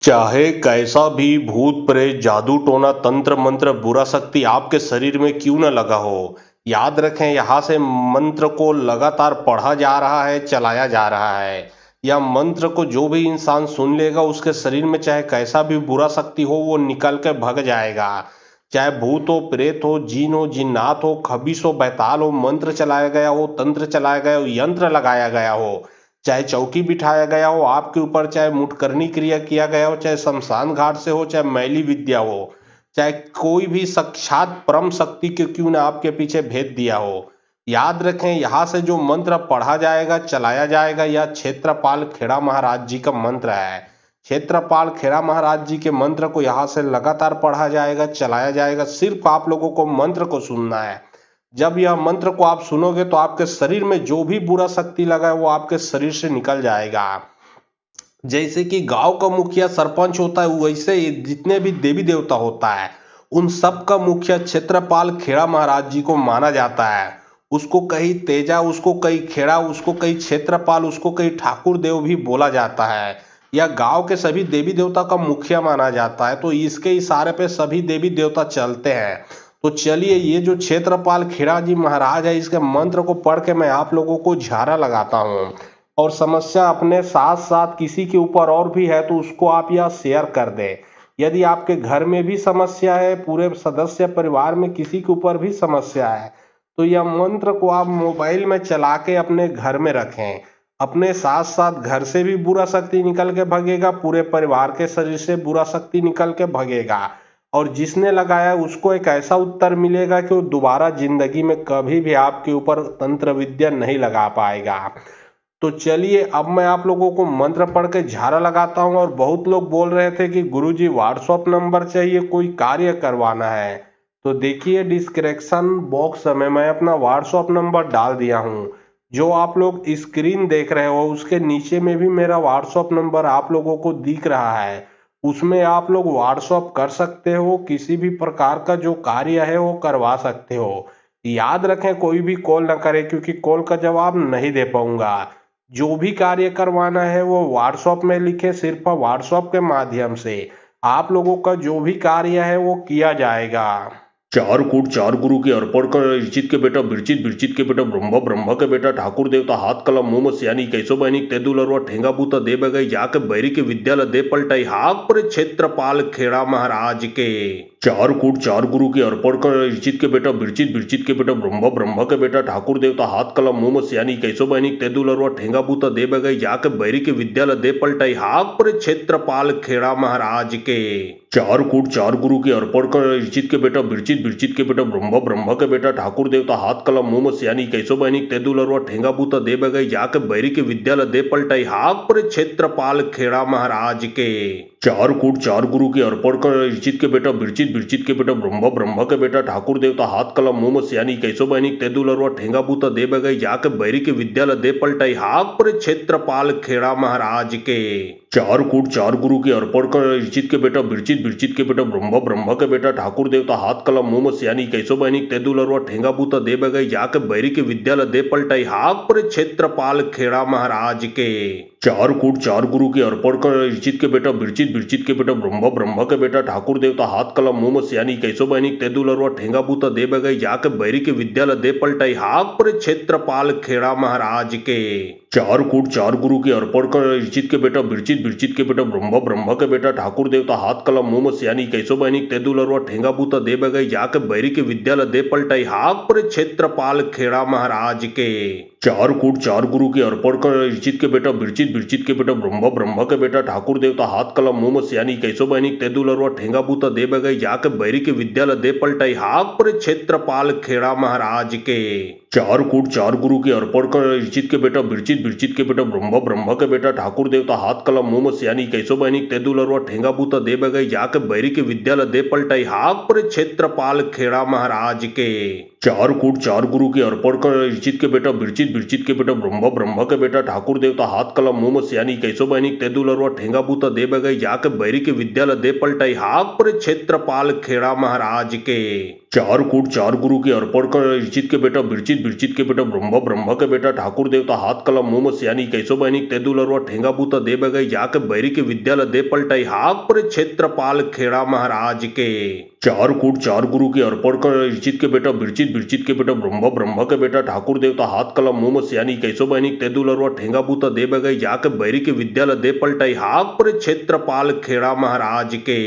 चाहे कैसा भी भूत प्रेत जादू टोना तंत्र मंत्र बुरा शक्ति आपके शरीर में क्यों न लगा हो, याद रखें यहाँ से मंत्र को लगातार पढ़ा जा रहा है, चलाया जा रहा है। यह मंत्र को जो भी इंसान सुन लेगा उसके शरीर में चाहे कैसा भी बुरा शक्ति हो वो निकल के भग जाएगा। चाहे भूत हो, प्रेत हो, जीन हो, जिन्नात हो, खबीस हो, बैताल हो, मंत्र चलाया गया हो, तंत्र चलाया गया हो, यंत्र लगाया गया हो, चाहे चौकी बिठाया गया हो आपके ऊपर, चाहे मुठकरनी क्रिया किया गया हो, चाहे शमशान घाट से हो, चाहे मैली विद्या हो, चाहे कोई भी साक्षात परम शक्ति के क्यों ना आपके पीछे भेज दिया हो, याद रखें यहाँ से जो मंत्र पढ़ा जाएगा, चलाया जाएगा, यह क्षेत्रपाल खेड़ा महाराज जी का मंत्र है। क्षेत्रपाल खेड़ा महाराज जी के मंत्र को यहाँ से लगातार पढ़ा जाएगा, चलाया जाएगा। सिर्फ आप लोगों को मंत्र को सुनना है। जब यह मंत्र को आप सुनोगे तो आपके शरीर में जो भी बुरा शक्ति लगा है वो आपके शरीर से निकल जाएगा। जैसे कि गांव का मुखिया सरपंच होता है, वैसे ही जितने भी देवी देवता होता है उन सब का मुखिया क्षेत्रपाल खेड़ा महाराज जी को माना जाता है। उसको कहीं तेजा, उसको कहीं खेड़ा, उसको कहीं क्षेत्रपाल, उसको कहीं ठाकुर देव भी बोला जाता है। यह गांव के सभी देवी देवता का मुखिया माना जाता है, तो इसके इशारे पे सभी देवी देवता चलते हैं। तो चलिए, ये जो क्षेत्रपाल खेड़ा जी महाराज है, इसके मंत्र को पढ़ के मैं आप लोगों को झाड़ा लगाता हूँ। और समस्या अपने साथ साथ किसी के ऊपर और भी है तो उसको आप यह शेयर कर दें। यदि आपके घर में भी समस्या है, पूरे सदस्य परिवार में किसी के ऊपर भी समस्या है, तो यह मंत्र को आप मोबाइल में चला के अपने घर में रखें। अपने साथ साथ घर से भी बुरा शक्ति निकल के भगेगा, पूरे परिवार के शरीर से बुरा शक्ति निकल के भगेगा, और जिसने लगाया उसको एक ऐसा उत्तर मिलेगा कि वो दोबारा जिंदगी में कभी भी आपके ऊपर तंत्र विद्या नहीं लगा पाएगा। तो चलिए, अब मैं आप लोगों को मंत्र पढ़ के झाड़ा लगाता हूँ। और बहुत लोग बोल रहे थे कि गुरुजी व्हाट्सएप नंबर चाहिए, कोई कार्य करवाना है, तो देखिए डिस्क्रिप्शन बॉक्स में मैं अपना व्हाट्सएप नंबर डाल दिया हूँ। जो आप लोग स्क्रीन देख रहे हो उसके नीचे में भी मेरा व्हाट्सएप नंबर आप लोगों को दिख रहा है। उसमें आप लोग व्हाट्सएप कर सकते हो, किसी भी प्रकार का जो कार्य है वो करवा सकते हो। याद रखें, कोई भी कॉल ना करे, क्योंकि कॉल का जवाब नहीं दे पाऊंगा। जो भी कार्य करवाना है वो व्हाट्सएप में लिखे, सिर्फ व्हाट्सएप के माध्यम से आप लोगों का जो भी कार्य है वो किया जाएगा। चार कूट चार गुरु के अर्पण कर ऋचित के बेटा बिरचित, बिरचित के बेटा ब्रह्मा, ब्रह्मा के बेटा ठाकुर देवता, हाथ कलम मुंह सियानी, कैसो बहनिक तेदुलरवा ठेंगा बूता दे बगई, जाके बैरी के विद्यालय दे पलटाई, हाक पर क्षेत्रपाल खेड़ा महाराज के। चार कूट चार गुरु के अर्पण कर ऋचित के बेटा बिरचित, बिरचित के बेटा ब्रह्मा, ब्रह्मा के बेटा ठाकुर देवता, हाथ कलम मुंह सियानी, कैसो बहनिक तेदुलरवा ठेंगा बूता दे बगई, जाके बैरी के विद्यालय दे पलटाई, हाक पर क्षेत्रपाल खेड़ा महाराज के। चार कूट चार गुरु के अर्पण कर ऋचित के बेटा बिरचित, बिरचित के बेटा ब्रह्मा, ब्रह्मा के बेटा ठाकुर देवता, हाथ कलम मुंह सियानी, कैसो बहनिक तेदुलरवा ठेंगा बूता दे बगई, जाके बैरी के विद्यालय दे पलटाई, हाक पर क्षेत्रपाल खेड़ा महाराज के। चार कूट चार गुरु के अर्पण कर ऋचित के बेटा बिरचित, बिरचित के बेटा ब्रह्मा, ब्रह्मा के बेटा ठाकुर देवता, हाथ कलम मुंह सियानी, कैसो बहनिक तेदुलरवा ठेंगा बूता दे बगई, जाके बैरी के विद्यालय दे पलटाई, हाक पर क्षेत्रपाल खेड़ा महाराज के। चार कूट चार गुरु के अर्पण कर ऋचित के बेटा बिरचित, बिरचित के बेटा ब्रह्मा, ब्रह्मा के बेटा ठाकुर देवता, हाथ कलम मुंह सियानी, कैसो बहनिक तेदुलरवा ठेंगा बूता दे बगई, जाके बैरी के विद्यालय दे पलटाई, हाक पर क्षेत्रपाल खेड़ा महाराज के। चार कूट चार गुरु के अर्पण कर ऋचित के बेटा बिरचित, बिरचित के बेटा ब्रह्मा, ब्रह्मा के बेटा ठाकुर देवता, हाथ कलम मुंह सियानी, कैसो बहनिक तेदुलरवा ठेंगा बूता दे बगई, जाके बैरी के विद्यालय दे पलटाई, हाक पर क्षेत्रपाल खेड़ा महाराज के। चार कूट चार गुरु के अर्पण कर ऋचित के बेटा बिरचित, बिरचित के बेटा ब्रह्मा, ब्रह्मा के बेटा ठाकुर देवता, हाथ कलम मुंह सियानी, कैसो बहनिक तेदुलरवा ठेंगा बूता दे बगई, जाके बैरी के विद्यालय दे पलटाई, हाक पर क्षेत्रपाल खेड़ा महाराज के। चार कूट चार गुरु के अर्पण कर ऋचित के बेटा बिरचित, बिरचित के बेटा ब्रह्मा, ब्रह्मा के बेटा ठाकुर देवता, हाथ कलम मुंह सियानी, कैसो बहनिक तेदुलरवा ठेंगा बूता दे बगई, जाके बैरी के विद्यालय दे पलटाई, हाक पर क्षेत्रपाल खेड़ा महाराज के। चार कूट चार गुरु के अर्पण कर ऋचित के बेटा बिरचित, बिरचित के बेटा ब्रह्मा, ब्रह्मा के बेटा ठाकुर देवता, हाथ कलम मुंह सियानी, कैसो बहनिक तेदुलरवा ठेंगा बूता दे बगई, जाके बैरी के विद्यालय दे पलटाई, हाक पर क्षेत्रपाल खेड़ा महाराज के। चार कूट चार गुरु के अर्पण कर ऋचित के बेटा बिरचित, बिरचित के बेटा ब्रह्मा, ब्रह्मा के बेटा ठाकुर देवता, हाथ कलम मुंह सियानी, कैसो बहनिक तेदुलरवा ठेंगा बूता दे बगई, जाके बैरी के विद्यालय दे पलटाई, हाक पर क्षेत्रपाल खेड़ा महाराज के। चार कूट चार गुरु के अर्पण कर ऋचित के बेटा बिरचित, बिरचित के बेटा ब्रह्म ब्रह्म के बेटा ठाकुर देवता हाथ कलम मुंह में सियानी कैसो बहनिक तेदुलरवा ठेंगा बूता दे बगई जाके बैरी के विद्यालय दे पलटाई हाक पर क्षेत्रपाल खेड़ा महाराज के चार कूट चार गुरु के अर्पण कर ऋचित के बेटा बिरचित बिरचित के बेटा ब्रह्म ब्रह्म के बेटा ठाकुर देवता हाथ कलम मुंह में सियानी कैसो बहनिक तेदुलरवा ठेंगा बूता दे बगई जाके बैरी के विद्यालय दे पलटाई हाक पर क्षेत्रपाल खेड़ा महाराज के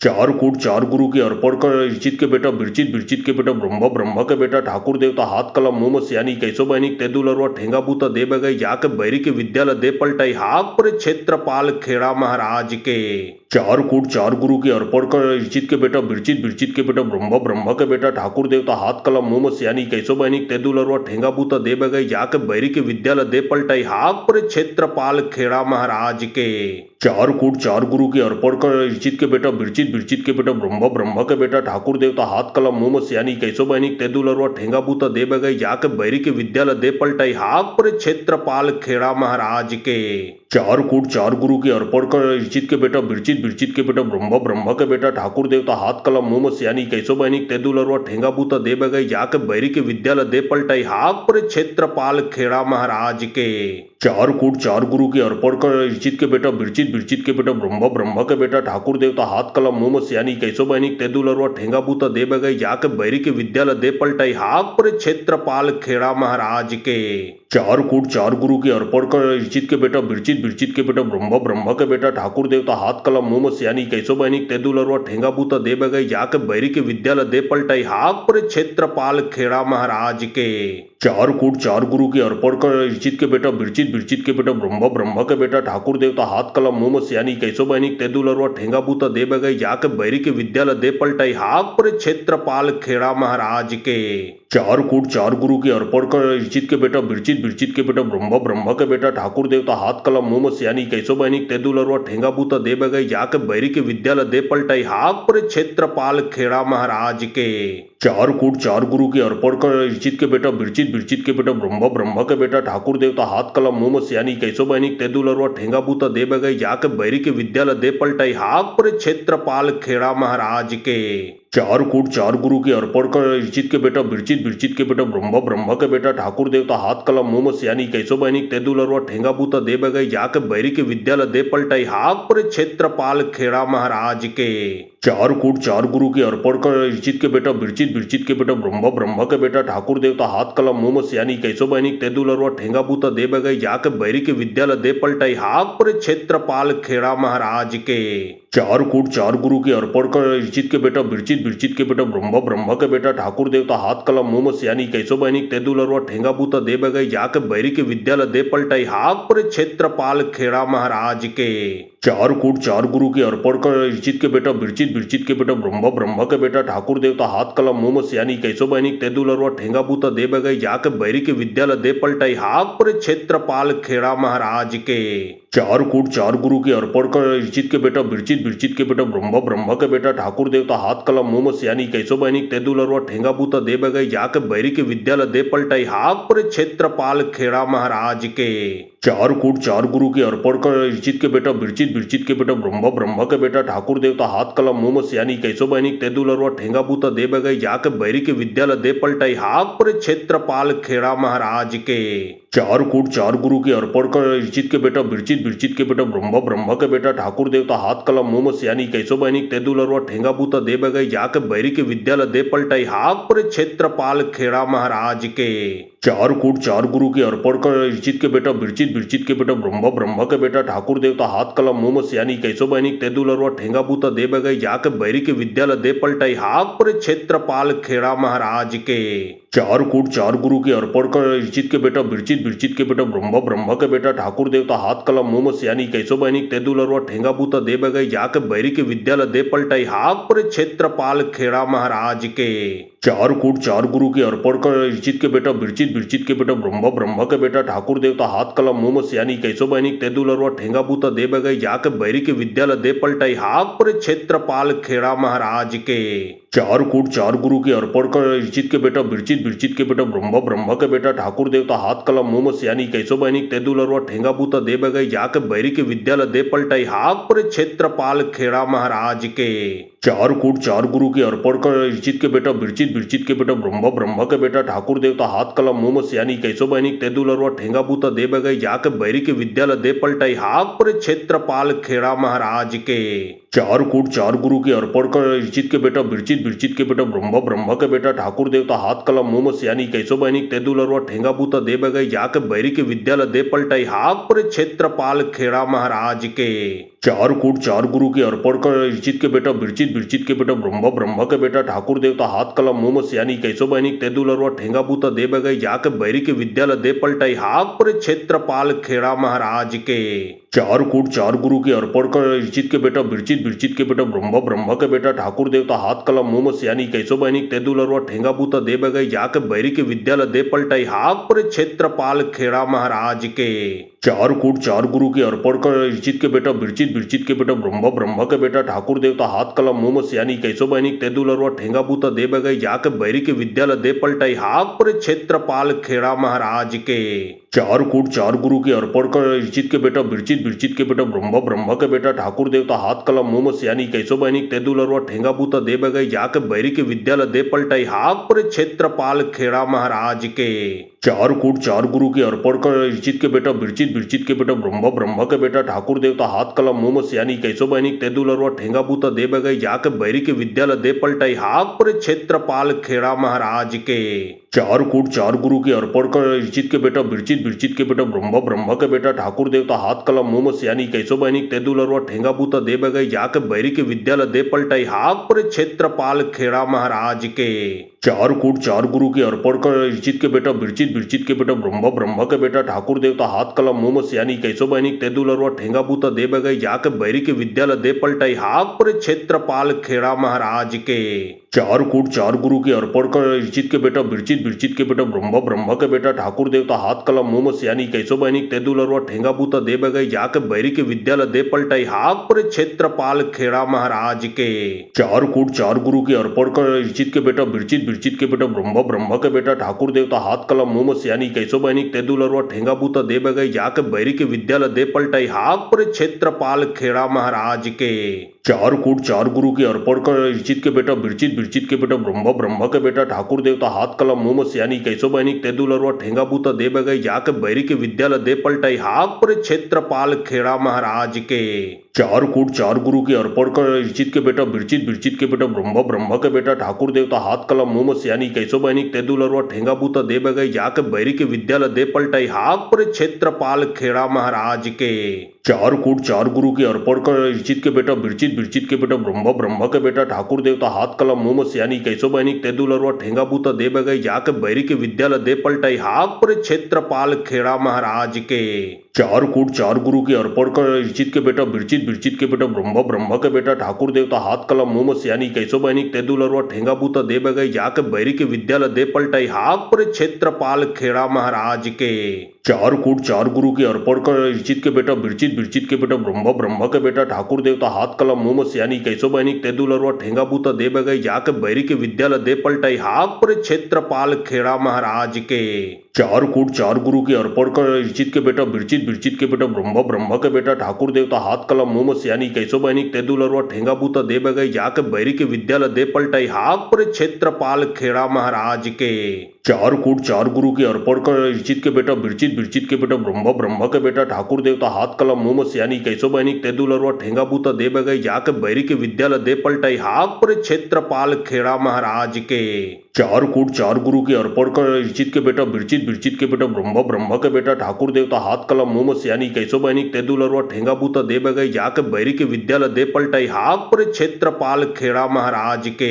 चार कूट चार गुरु के अर्पण कर ऋचित के बेटा बिरचित बिरचित के बेटा ब्रह्म ब्रह्म के बेटा ठाकुर देवता हाथ कलम मुंह में सियानी कैसो बहनिक तेदुलरवा ठेंगा बूता दे बगई जाके बैरी के विद्यालय दे पलटाई हाक पर क्षेत्रपाल खेड़ा महाराज के चार कूट चार गुरु के अर्पण कर ऋचित के बेटा बिरचित बिरचित के बेटा ब्रह्म ब्रह्म के बेटा ठाकुर देवता हाथ कलम मुंह में सियानी कैसो बहनिक तेदुलरवा ठेंगा बूता दे बगई जाके बैरी के विद्यालय दे पलटाई हाक पर क्षेत्रपाल खेड़ा महाराज के चार कूट चार गुरु के अर्पण कर ऋचित के बेटा बिरचित बिरचित के बेटा ब्रह्म ब्रह्म के बेटा ठाकुर देवता हाथ कलम मुंह में सियानी कैसो बहनिक तेदुलरवा ठेंगा बूता दे बगई जाके बैरी के विद्यालय दे पलटाई हाक पर क्षेत्रपाल खेड़ा महाराज के चार कूट चार गुरु के अर्पण कर ऋचित के बेटा बिरचित बिरचित के बेटा ब्रह्म ब्रह्म के बेटा ठाकुर देवता हाथ कलम मुंह में सियानी कैसो बहनिक तेदुलरवा ठेंगा बूता दे बगई जाके बैरी के विद्यालय दे पलटाई हाक पर क्षेत्रपाल खेड़ा महाराज के चार कूट चार गुरु के अर्पण कर ऋचित के बेटा बिरचित बिरचित के बेटा ब्रह्म ब्रह्म के बेटा ठाकुर देवता हाथ कलम मुंह में सियानी कैसो बहनिक तेदुलरवा ठेंगा बूता दे बगई जाके बैरी के विद्यालय दे पलटाई हाक पर क्षेत्रपाल खेड़ा महाराज के चार कूट चार गुरु के अर्पण कर ऋचित के बेटा बिरचित बिरचित के बेटा ब्रह्म ब्रह्म के बेटा ठाकुर देवता हाथ कलम मुंह में सियानी कैसो बहनिक तेदुलरवा ठेंगा बूता दे बगई जाके बैरी के विद्यालय दे पलटाई हाक पर क्षेत्रपाल खेड़ा महाराज के चार कूट चार गुरु के अर्पण कर ऋचित के बेटा बिरचित बिरचित के बेटा ब्रह्म ब्रह्म के बेटा ठाकुर देवता हाथ कलम मुंह में सियानी कैसो बहनिक तेदुलरवा ठेंगा बूता दे बगई जाके बैरी के विद्यालय दे पलटाई हाक पर क्षेत्रपाल खेड़ा महाराज के चार कूट चार गुरु के अर्पण कर ऋचित के बेटा बिरचित बिरचित के बेटा ब्रह्म ब्रह्म के बेटा ठाकुर देवता हाथ कलम मुंह में सियानी कैसो बहनिक तेदुलरवा ठेंगा बूता दे बगई जाके बैरी के विद्यालय दे पलटाई हाक पर क्षेत्रपाल खेड़ा महाराज के चार कूट चार गुरु के अर्पण कर ऋचित के बेटा बिरचित बिरचित के बेटा ब्रह्म ब्रह्म के बेटा ठाकुर देवता हाथ कलम मुंह में सियानी कैसो बहनिक तेदुलरवा ठेंगा बूता दे बगई जाके बैरी के विद्यालय दे पलटाई हाक पर क्षेत्रपाल खेड़ा महाराज के चार कूट चार गुरु के अर्पण कर ऋचित के बेटा बिरचित बिरचित के बेटा ब्रह्म ब्रह्म के बेटा ठाकुर देवता हाथ कलम मुंह में सियानी कैसो बहनिक तेदुलरवा ठेंगा बूता दे बगई जाके बैरी के विद्यालय दे पलटाई हाक पर क्षेत्रपाल खेड़ा महाराज के चार कूट चार गुरु के अर्पण कर ऋचित के बेटा बिरचित बिरचित के बेटा ब्रह्म ब्रह्म के बेटा ठाकुर देवता हाथ कलम मुंह में सियानी कैसो बहनिक तेदुलरवा ठेंगा बूता दे बगई जाके बैरी के विद्यालय दे पलटाई हाक पर क्षेत्रपाल खेड़ा महाराज के चार कूट चार गुरु के अर्पण कर ऋचित के बेटा बिरचित बिरचित के बेटा ब्रह्म ब्रह्म के बेटा ठाकुर देवता हाथ कलम मुंह में सियानी कैसो बहनिक तेदुलरवा ठेंगा बूता दे बगई जाके बैरी के विद्यालय दे पलटाई हाक पर क्षेत्रपाल खेड़ा महाराज के चार कूट चार गुरु के अर्पण कर ऋचित के बेटा बिरचित बिरचित के बेटा ब्रह्म ब्रह्म के बेटा ठाकुर देवता हाथ कलम मुंह में सियानी कैसो बहनिक तेदुलरवा ठेंगा बूता दे बगई जाके बैरी के विद्यालय दे पलटाई हाक पर क्षेत्रपाल खेड़ा महाराज के चार कूट चार गुरु के अर्पण कर ऋचित के बेटा बिरचित बिरचित के बेटा ब्रह्म ब्रह्म के बेटा ठाकुर देवता हाथ कलम मुंह में सियानी कैसो बहनिक तेदुलरवा ठेंगा बूता दे बगई जाके बैरी के विद्यालय दे पलटाई हाक पर क्षेत्रपाल खेड़ा महाराज के चार कूट चार गुरु के अर्पण कर ऋचित के बेटा बिरचित बिरचित के बेटा ब्रह्म ब्रह्म के बेटा ठाकुर देवता हाथ कलम मुंह में सियानी कैसो बहनिक तेदुलरवा ठेंगा बूता दे बगई जाके बैरी के विद्यालय दे पलटाई हाक पर क्षेत्रपाल खेड़ा महाराज के चार कूट चार गुरु के अर्पण कर ऋचित के बेटा बिरचित बिरचित के बेटा ब्रह्म ब्रह्म के बेटा ठाकुर देवता हाथ कलम मुंह में सियानी कैसो बहनिक तेदुलरवा ठेंगा बूता दे बगई जाके बैरी के विद्यालय दे पलटाई हाक पर क्षेत्रपाल खेड़ा महाराज के चार कूट चार गुरु के अर्पण कर ऋचित के बेटा बिरचित बिरचित के बेटा ब्रह्म ब्रह्म के बेटा ठाकुर देवता हाथ कलम मुंह में सियानी कैसो बहनिक तेदुलरवा ठेंगा बूता दे बगई जाके बैरी के विद्यालय दे पलटाई हाक पर क्षेत्रपाल खेड़ा महाराज के चार कूट चार गुरु के अर्पण कर ऋचित के बेटा बिरचित बिरचित के बेटा ब्रह्म ब्रह्म के बेटा ठाकुर देवता हाथ कलम मुंह में सियानी कैसो बहनिक तेदुलरवा ठेंगा बूता दे बगई जाके बैरी के विद्यालय दे पलटाई हाक पर क्षेत्रपाल खेड़ा महाराज के चार कूट चार गुरु के अर्पण कर ऋचित के बेटा बिरचित बिरचित के बेटा ब्रह्म ब्रह्म के बेटा ठाकुर देवता हाथ कलम मुंह में सियानी कैसो बहनिक तेदुलरवा ठेंगा बूता दे बगई जाके बैरी के विद्यालय दे पलटाई हाक पर क्षेत्रपाल खेड़ा महाराज के चार कूट चार गुरु के अर्पण कर ऋचित के बेटा बिरचित बिरचित के बेटा ब्रह्म ब्रह्म के बेटा ठाकुर देवता हाथ कलम मुंह में सियानी कैसो बहनिक तेदुलरवा ठेंगा बूता दे बगई जाके बैरी के विद्यालय दे पलटाई हाक पर क्षेत्रपाल खेड़ा महाराज के चार कूट चार गुरु के अर्पण कर ऋचित के बेटा बिरचित बिरचित के बेटा ब्रह्म ब्रह्म के बेटा ठाकुर देवता हाथ कलम मुंह में सियानी कैसो बहनी तेदुलरवा ठेंगा बूता दे बगई जाके बैरी के विद्यालय दे पलटाई हाक पर क्षेत्रपाल खेड़ा महाराज के चार कूट चार गुरु के अर्पण कर इर्चित के बेटा बिरचित बिरचित के बेटा ब्रह्मा ब्रह्मा के बेटा ठाकुर देवता हाथ कलम मुंह में सियानी कैसो बहनी तेदुलरवा ठेंगा बूता दे बगई जाके बैरी के विद्यालय दे पलटाई हाक पर क्षेत्रपाल खेड़ा महाराज के चार कूट चार गुरु के अर्पण कर इर्चित के बेटा बिरचित बिरचित के बेटा ब्रह्मा ब्रह्मा के बेटा ठाकुर देवता हाथ कलम मुंह में सियानी कैसो बहनी तेदुलरवा ठेंगा बूता दे बगई जाके बैरी के विद्यालय दे पलटाई हाक पर क्षेत्रपाल खेड़ा महाराज के चार कूट चार गुरु के अर्पण कर इर्चित के बेटा बिरचित बिरचित के बेटा ब्रह्मा ब्रह्मा के बेटा ठाकुर देवता हाथ कलम मुंह में सियानी कैसो बहनी तेदुलरवा ठेंगा बूता दे बगई जाके बैरी के विद्यालय दे पलटाई हाक पर क्षेत्रपाल खेड़ा महाराज के चार कूट चार गुरु के अर्पण कर इर्चित के बेटा बिरचित बिरचित के बेटा ब्रह्मा ब्रह्मा के बेटा ठाकुर देवता हाथ कलम मुंह में सियानी कैसो बहनी तेदुलरवा ठेंगा बूता दे बगई जाके बैरी के विद्यालय दे पलटाई हाक पर क्षेत्रपाल खेड़ा महाराज के चार कूट चार गुरु के अर्पण कर इर्चित के बेटा बिरचित बिरचित के बेटा ब्रह्मा ब्रह्मा के बेटा ठाकुर देवता हाथ कलम मुंह में सियानी कैसो बहनी तेदुलरवा ठेंगा बूता दे बगई जाके बैरी के विद्यालय दे पलटाई हाक पर क्षेत्रपाल खेड़ा महाराज के चार कूट चार गुरु के अर्पण कर इर्चित के बेटा बिरचित बिरचित के बेटा ब्रह्मा ब्रह्मा के बेटा ठाकुर देवता हाथ कलम मुंह में सियानी कैसो बहनी तेदुलरवा ठेंगा बूता दे बगई जाके बैरी के विद्यालय दे पलटाई हाक पर क्षेत्रपाल खेड़ा महाराज के चार कूट चार गुरु के अर्पण कर इर्चित के बेटा बिरचित बिरचित के बेटा ब्रह्मा ब्रह्मा के बेटा ठाकुर देवता हाथ कलम मुंह में सियानी कैसो बहनी तेदुलरवा ठेंगा बूता दे बगई जाके बैरी के विद्यालय दे पलटाई हाक पर क्षेत्रपाल खेड़ा महाराज के चार कूट चार गुरु के अर्पण कर इर्चित के बेटा बिरचित बिरचित के बेटा ब्रह्मा ब्रह्मा के बेटा ठाकुर देवता हाथ कलम मुंह में सियानी कैसो बहनी तेदुलरवा ठेंगा बूता दे बगई जाके बैरी के विद्यालय दे पलटाई हाक पर क्षेत्रपाल खेड़ा महाराज के चार कूट चार गुरु के अर्पण कर इर्चित के बेटा बिरचित बिरचित के बेटा ब्रह्मा ब्रह्मा के बेटा ठाकुर देवता हाथ कलम मुंह में सियानी कैसो बहनी तेदुलरवा ठेंगा बूता दे बगई जाके बैरी के विद्यालय दे पलटाई हाक पर क्षेत्रपाल खेड़ा महाराज के चार कूट चार गुरु के अर्पण कर इर्चित के बेटा बिरचित बिरचित के बेटा ब्रह्मा ब्रह्मा के बेटा ठाकुर देवता हाथ कलम मुंह में सियानी कैसो बहनी तेदुलरवा ठेंगा बूता दे बगई जाके बैरी के विद्यालय दे पलटाई हाक पर क्षेत्रपाल खेड़ा महाराज के चार कूट चार गुरु के अर्पण कर इर्चित के बेटा बिरचित बिरचित के बेटा ब्रह्मा ब्रह्मा के बेटा ठाकुर देवता हाथ कलम मुंह में सियानी कैसो बहनी तेदुलरवा ठेंगा बूता दे बगई जाके बैरी के विद्यालय दे पलटाई हाक पर क्षेत्रपाल खेड़ा महाराज के चार कूट चार गुरु के अर्पण कर इर्चित के बेटा बिरचित बिरचित के बेटा ब्रह्मा ब्रह्मा के बेटा ठाकुर देवता हाथ कलम मुंह में सियानी कैसो बहनी तेदुलरवा ठेंगा बूता दे बगई जाके बैरी के विद्यालय दे पलटाई हाक पर क्षेत्रपाल खेड़ा महाराज के चार कूट चार गुरु के अर्पण कर इर्चित के बेटा बिरचित बिरचित के बेटा ब्रह्मा ब्रह्मा के बेटा ठाकुर देवता हाथ कलम मुंह में सियानी कैसो बहनी तेदुलरवा ठेंगा बूता दे बगई जाके बैरी के विद्यालय दे पलटाई हाक पर क्षेत्रपाल खेड़ा महाराज के चार कूट चार गुरु के अर्पण कर इर्चित के बेटा बिरचित बिरचित के बेटा ब्रह्मा ब्रह्मा के बेटा ठाकुर देवता हाथ कलम मुंह में सियानी कैसो बहनी तेदुलरवा ठेंगा बूता दे बगई जाके बैरी के विद्यालय दे पलटाई हाक पर क्षेत्रपाल खेड़ा महाराज के चार कूट चार गुरु के अर्पण कर इर्चित के बेटा बिरचित बिरचित के बेटा ब्रह्मा ब्रह्मा के बेटा ठाकुर देवता हाथ कलम मुंह में सियानी कैसो बहनी तेदुलरवा ठेंगा बूता दे बगई जाके बैरी के विद्यालय दे पलटाई हाक पर क्षेत्रपाल खेड़ा महाराज के चार कूट चार गुरु के अर्पण कर इर्चित के बेटा बिरचित बिरचित के बेटा ब्रह्मा ब्रह्मा के बेटा ठाकुर देवता हाथ कलम मुंह में सियानी कैसो बहनी तेदुलरवा ठेंगा बूता दे बगई जाके बैरी के विद्यालय दे पलटाई हाक पर क्षेत्रपाल खेड़ा महाराज के चार कूट चार गुरु के अर्पण कर इर्चित के बेटा बिरचित बिरचित के बेटा ब्रह्मा ब्रह्मा के बेटा ठाकुर देवता हाथ कलम मुंह में सियानी कैसो बहनी तेदुलरवा ठेंगा बूता दे बगई जाके बैरी के विद्यालय दे पलटाई हाक पर क्षेत्रपाल खेड़ा महाराज के चार कूट चार गुरु के अर्पण कर इर्चित के बेटा बिरचित बिरचित के बेटा ब्रह्मा ब्रह्मा के बेटा ठाकुर देवता हाथ कलम मुंह में सियानी कैसो बहनी तेदुलरवा ठेंगा बूता दे बगई जाके बैरी के विद्यालय दे पलटाई हाक पर क्षेत्रपाल खेड़ा महाराज के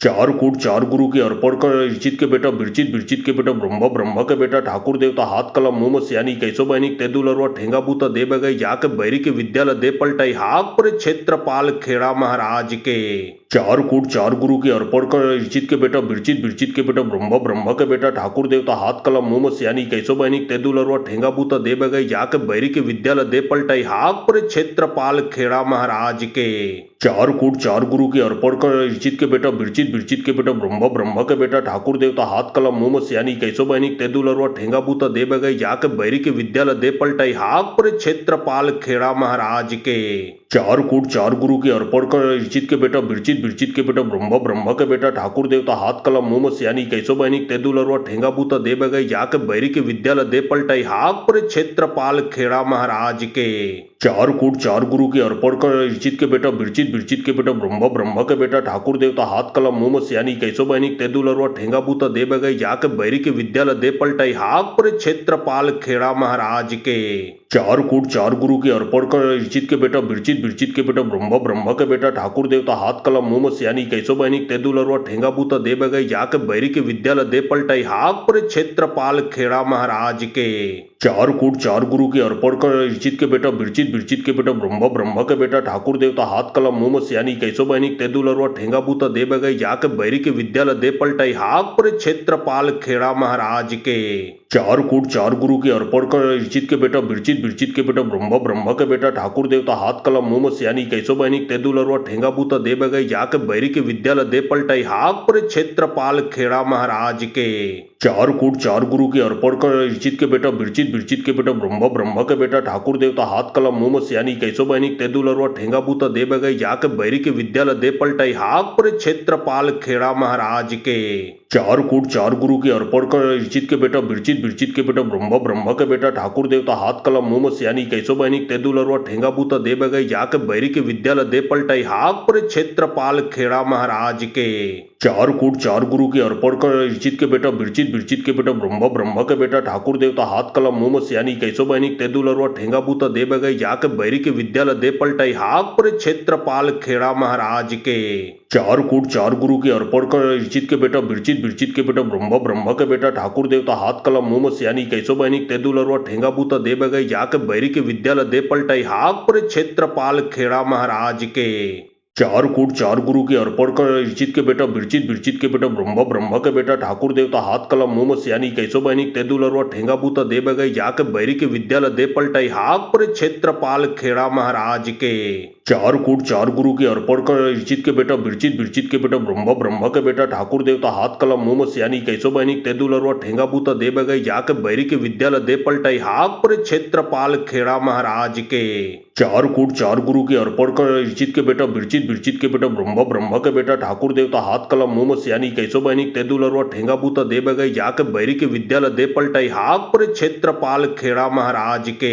चार कूट चार गुरु के अर्पण कर इर्चित के बेटा बिरचित बिरचित के बेटा ब्रह्मा ब्रह्मा के बेटा ठाकुर देवता हाथ कलम मुंह में सियानी कैसो बहनी तेदुलरवा ठेंगा बूता दे बगई जाके बैरी के विद्यालय दे पलटाई हाक पर क्षेत्रपाल खेड़ा महाराज के चार कूट चार गुरु के अर्पण कर इर्चित के बेटा बिरचित बिरचित के बेटा ब्रह्मा ब्रह्मा के बेटा ठाकुर देवता हाथ कलम मुंह में सियानी कैसो बहनी तेदुलरवा ठेंगा बूता दे बगई जाके बैरी के विद्यालय दे पलटाई हाक पर क्षेत्रपाल खेड़ा महाराज के चार कूट चार गुरु के अर्पण कर इर्चित के बेटा बिरचित बिरचित के बेटा ब्रह्मा ब्रह्मा के बेटा ठाकुर देवता हाथ कलम मुंह में सियानी कैसो बहनी तेदुलरवा ठेंगा बूता दे बगई जाके बैरी के विद्यालय दे पलटाई हाक पर क्षेत्रपाल खेड़ा महाराज के चार कूट चार गुरु के अर्पण कर इर्चित के बेटा बिरचित बिरचित के बेटा ब्रह्म ब्रह्म के बेटा ठाकुर देवता हाथ कलम मुंह सियानी कैसो बहनिक तेदुलरवा ठेंगा बूता दे बगई जाके बैरी के विद्यालय दे पलटाई हाक पर क्षेत्रपाल खेड़ा महाराज के चार कूट चार गुरु के अर्पण कर इर्चित के बेटा बिरचित बिरचित के बेटा ब्रह्म ब्रह्म के बेटा ठाकुर देवता हाथ कलम मुंह सियानी कैसो बहनिक तेदुलरवा ठेंगा बूता दे बगई जाके बैरी के विद्यालय दे पलटाई हाक पर क्षेत्रपाल खेड़ा महाराज के चार कूट चार गुरु के अर्पण कर इर्चित के बेटा बिरचित बिरचित के बेटा ब्रह्म ब्रह्म के बेटा ठाकुर देवता हाथ कलम मुंह सियानी कैसो बहनिक तेदुलरवा ठेंगा बूता दे बगई जाके बैरी के विद्यालय दे पलटाई हाक पर क्षेत्रपाल खेड़ा महाराज के चार कूट चार गुरु के अर्पण कर इर्चित के बेटा बिरचित बिरचित के बेटा ब्रह्म ब्रह्म के बेटा ठाकुर देवता हाथ कलम मुंह सियानी कैसो बहनिक तेदुलरवा ठेंगा बूता दे बगई जाके बैरी के विद्यालय दे पलटाई हाक पर क्षेत्रपाल खेड़ा महाराज के चार कूट चार गुरु के अर्पण कर इर्चित के बेटा बिरचित बिरचित के बेटा ब्रह्म ब्रह्म के बेटा ठाकुर देवता हाथ कलम मुंह सियानी कैसो बहनिक तेदुलरवा ठेंगा बूता दे बगई जाके बैरी के विद्यालय दे पलटाई हाक पर क्षेत्रपाल खेड़ा महाराज के चार कूट चार गुरु के अर्पण कर इर्चित के बेटा बिरचित बिरचित के बेटा ब्रह्म ब्रह्म के बेटा ठाकुर देवता हाथ कलम मुंह सियानी कैसो बहनिक तेदुलरवा ठेंगा बूता दे बगई जाके बैरी के विद्यालय दे पलटाई हाक पर क्षेत्रपाल खेड़ा महाराज के चार कूट चार गुरु के अर्पण कर इर्चित के बेटा बिरचित बिरचित के बेटा ब्रह्म ब्रह्म के बेटा ठाकुर देवता हाथ कलम मुंह सियानी कैसो बहनिक तेदुलरवा ठेंगा बूता दे बगई जाके बैरी के विद्यालय दे पलटाई हाक पर क्षेत्रपाल खेड़ा महाराज के चार कूट चार गुरु के अर्पण कर इर्चित के बेटा बिरचित बिरचित के बेटा ब्रह्म ब्रह्म के बेटा ठाकुर देवता हाथ कलम मुंह सियानी कैसो बहनिक तेदुलरवा ठेंगा बूता दे बगई जाके बैरी के विद्यालय दे पलटाई हाक पर क्षेत्रपाल खेड़ा महाराज के चार कूट चार गुरु के अर्पण कर इर्चित के बेटा बिरचित बिरचित के बेटा ब्रह्म ब्रह्म के बेटा ठाकुर देवता हाथ कलम मुंह सियानी कैसो बहनिक तेदुलरवा ठेंगा बूता दे बगई जाके बैरी के विद्यालय दे पलटाई हाक पर क्षेत्रपाल खेड़ा महाराज के चार कूट चार गुरु के अर्पण कर इर्चित के बेटा बिरचित बिरचित के बेटा ब्रह्म ब्रह्म के बेटा ठाकुर देवता हाथ कलम मुंह सियानी कैसो बहनिक तेदुलरवा ठेंगा बूता दे बगई जाके बैरी के विद्यालय दे पलटाई हाक पर क्षेत्रपाल खेड़ा महाराज के चार कूट चार गुरु के अर्पण कर इर्चित के बेटा बिरचित बिरचित के बेटा ब्रह्म ब्रह्म के बेटा ठाकुर देवता हाथ कलम मुंह सियानी कैसो बहनिक तेदुलरवा ठेंगा बूता दे बगई जाके बैरी के विद्यालय दे पलटाई हाक पर क्षेत्रपाल खेड़ा महाराज के चार कूट चार गुरु के अर्पण कर इर्चित के बेटा बिरचित बिरचित के बेटा ब्रह्म ब्रह्म के बेटा ठाकुर देवता हाथ कलम मुंह सियानी कैसो बहनिक तेदुलरवा ठेंगा बूता दे बगई जाके बैरी के विद्यालय दे पलटाई हाक पर क्षेत्रपाल खेड़ा महाराज के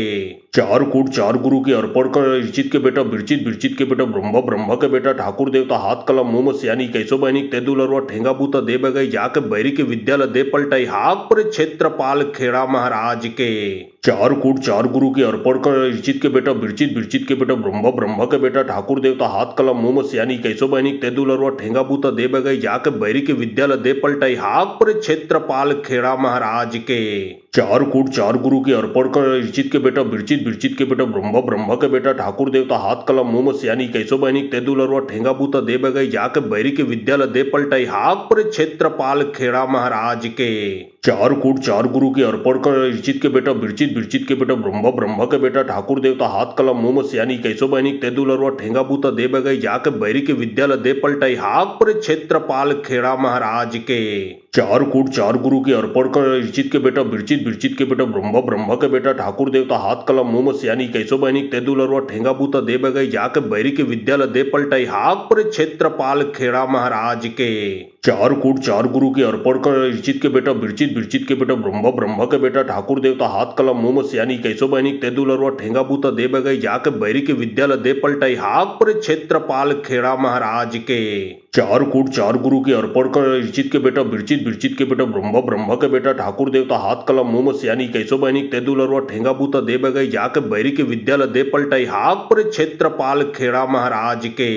चार कूट चार गुरु के अर्पण कर इर्चित के बेटा बिरचित बिरचित के बेटा ब्रह्म ब्रह्म के बेटा ठाकुर देवता हाथ कलम मुंह सियानी कैसो बहनिक तेदुलरवा ठेंगा बूता दे बगई जाके बैरी के विद्यालय दे पलटाई हाक पर क्षेत्रपाल खेड़ा महाराज के चार कूट चार गुरु के अर्पण कर इर्चित के बेटा बिरचित बिरचित के बेटा ब्रह्म ब्रह्म के बेटा ठाकुर देवता हाथ कलम मुंह सियानी कैसो बहनिक तेदुलरवा ठेंगा बूता दे बगई जाके बैरी के विद्यालय दे पलटाई हाक पर क्षेत्रपाल खेड़ा महाराज के चार कूट चार गुरु के अर्पण कर इर्चित के बेटा बिरचित बिरचित के बेटा ब्रह्म ब्रह्म के बेटा ठाकुर देवता हाथ कलम मुंह सियानी कैसो बहनिक तेदुलरवा ठेंगा बूता दे बगई जाके बैरी के विद्यालय दे पलटाई हाक पर क्षेत्रपाल खेड़ा महाराज के चार कूट चार गुरु के अर्पण कर इर्चित के बेटा बिरचित बिरचित के बेटा ब्रह्म ब्रह्म के बेटा ठाकुर देवता हाथ कलम मुंह सियानी कैसो बहनिक तेदुलरवा ठेंगा बूता दे बगई जाके बैरी के विद्यालय दे पलटाई हाक पर क्षेत्रपाल खेड़ा महाराज के चार कूट चार गुरु के अर्पण कर इर्चित के बेटा बिरचित बिरचित के बेटा ब्रह्म ब्रह्म के बेटा ठाकुर देवता हाथ कलम मुंह सियानी कैसो बहनिक तेदुलरवा ठेंगा बूता दे बगई जाके बैरी के विद्यालय दे पलटाई हाक पर क्षेत्रपाल खेड़ा महाराज के चार कूट चार गुरु के अर्पण कर इर्चित के बेटा बिरचित बिरचित के बेटा ब्रह्म ब्रह्म के बेटा ठाकुर देवता हाथ कलम मुंह सियानी कैसो बहनिक तेदुलरवा ठेंगा बूता दे बगई जाके बैरी के विद्यालय दे पलटाई हाक पर क्षेत्रपाल खेड़ा महाराज के चार कूट चार गुरु के अर्पण कर इर्चित के बेटा बिरचित बिरचित के बेटा ब्रह्म ब्रह्म के बेटा ठाकुर देवता हाथ कलम मुंह सियानी कैसो बहनिक तेदुलरवा ठेंगा बूता दे बगई जाके बैरी के विद्यालय दे पलटाई हाक पर क्षेत्रपाल खेड़ा महाराज के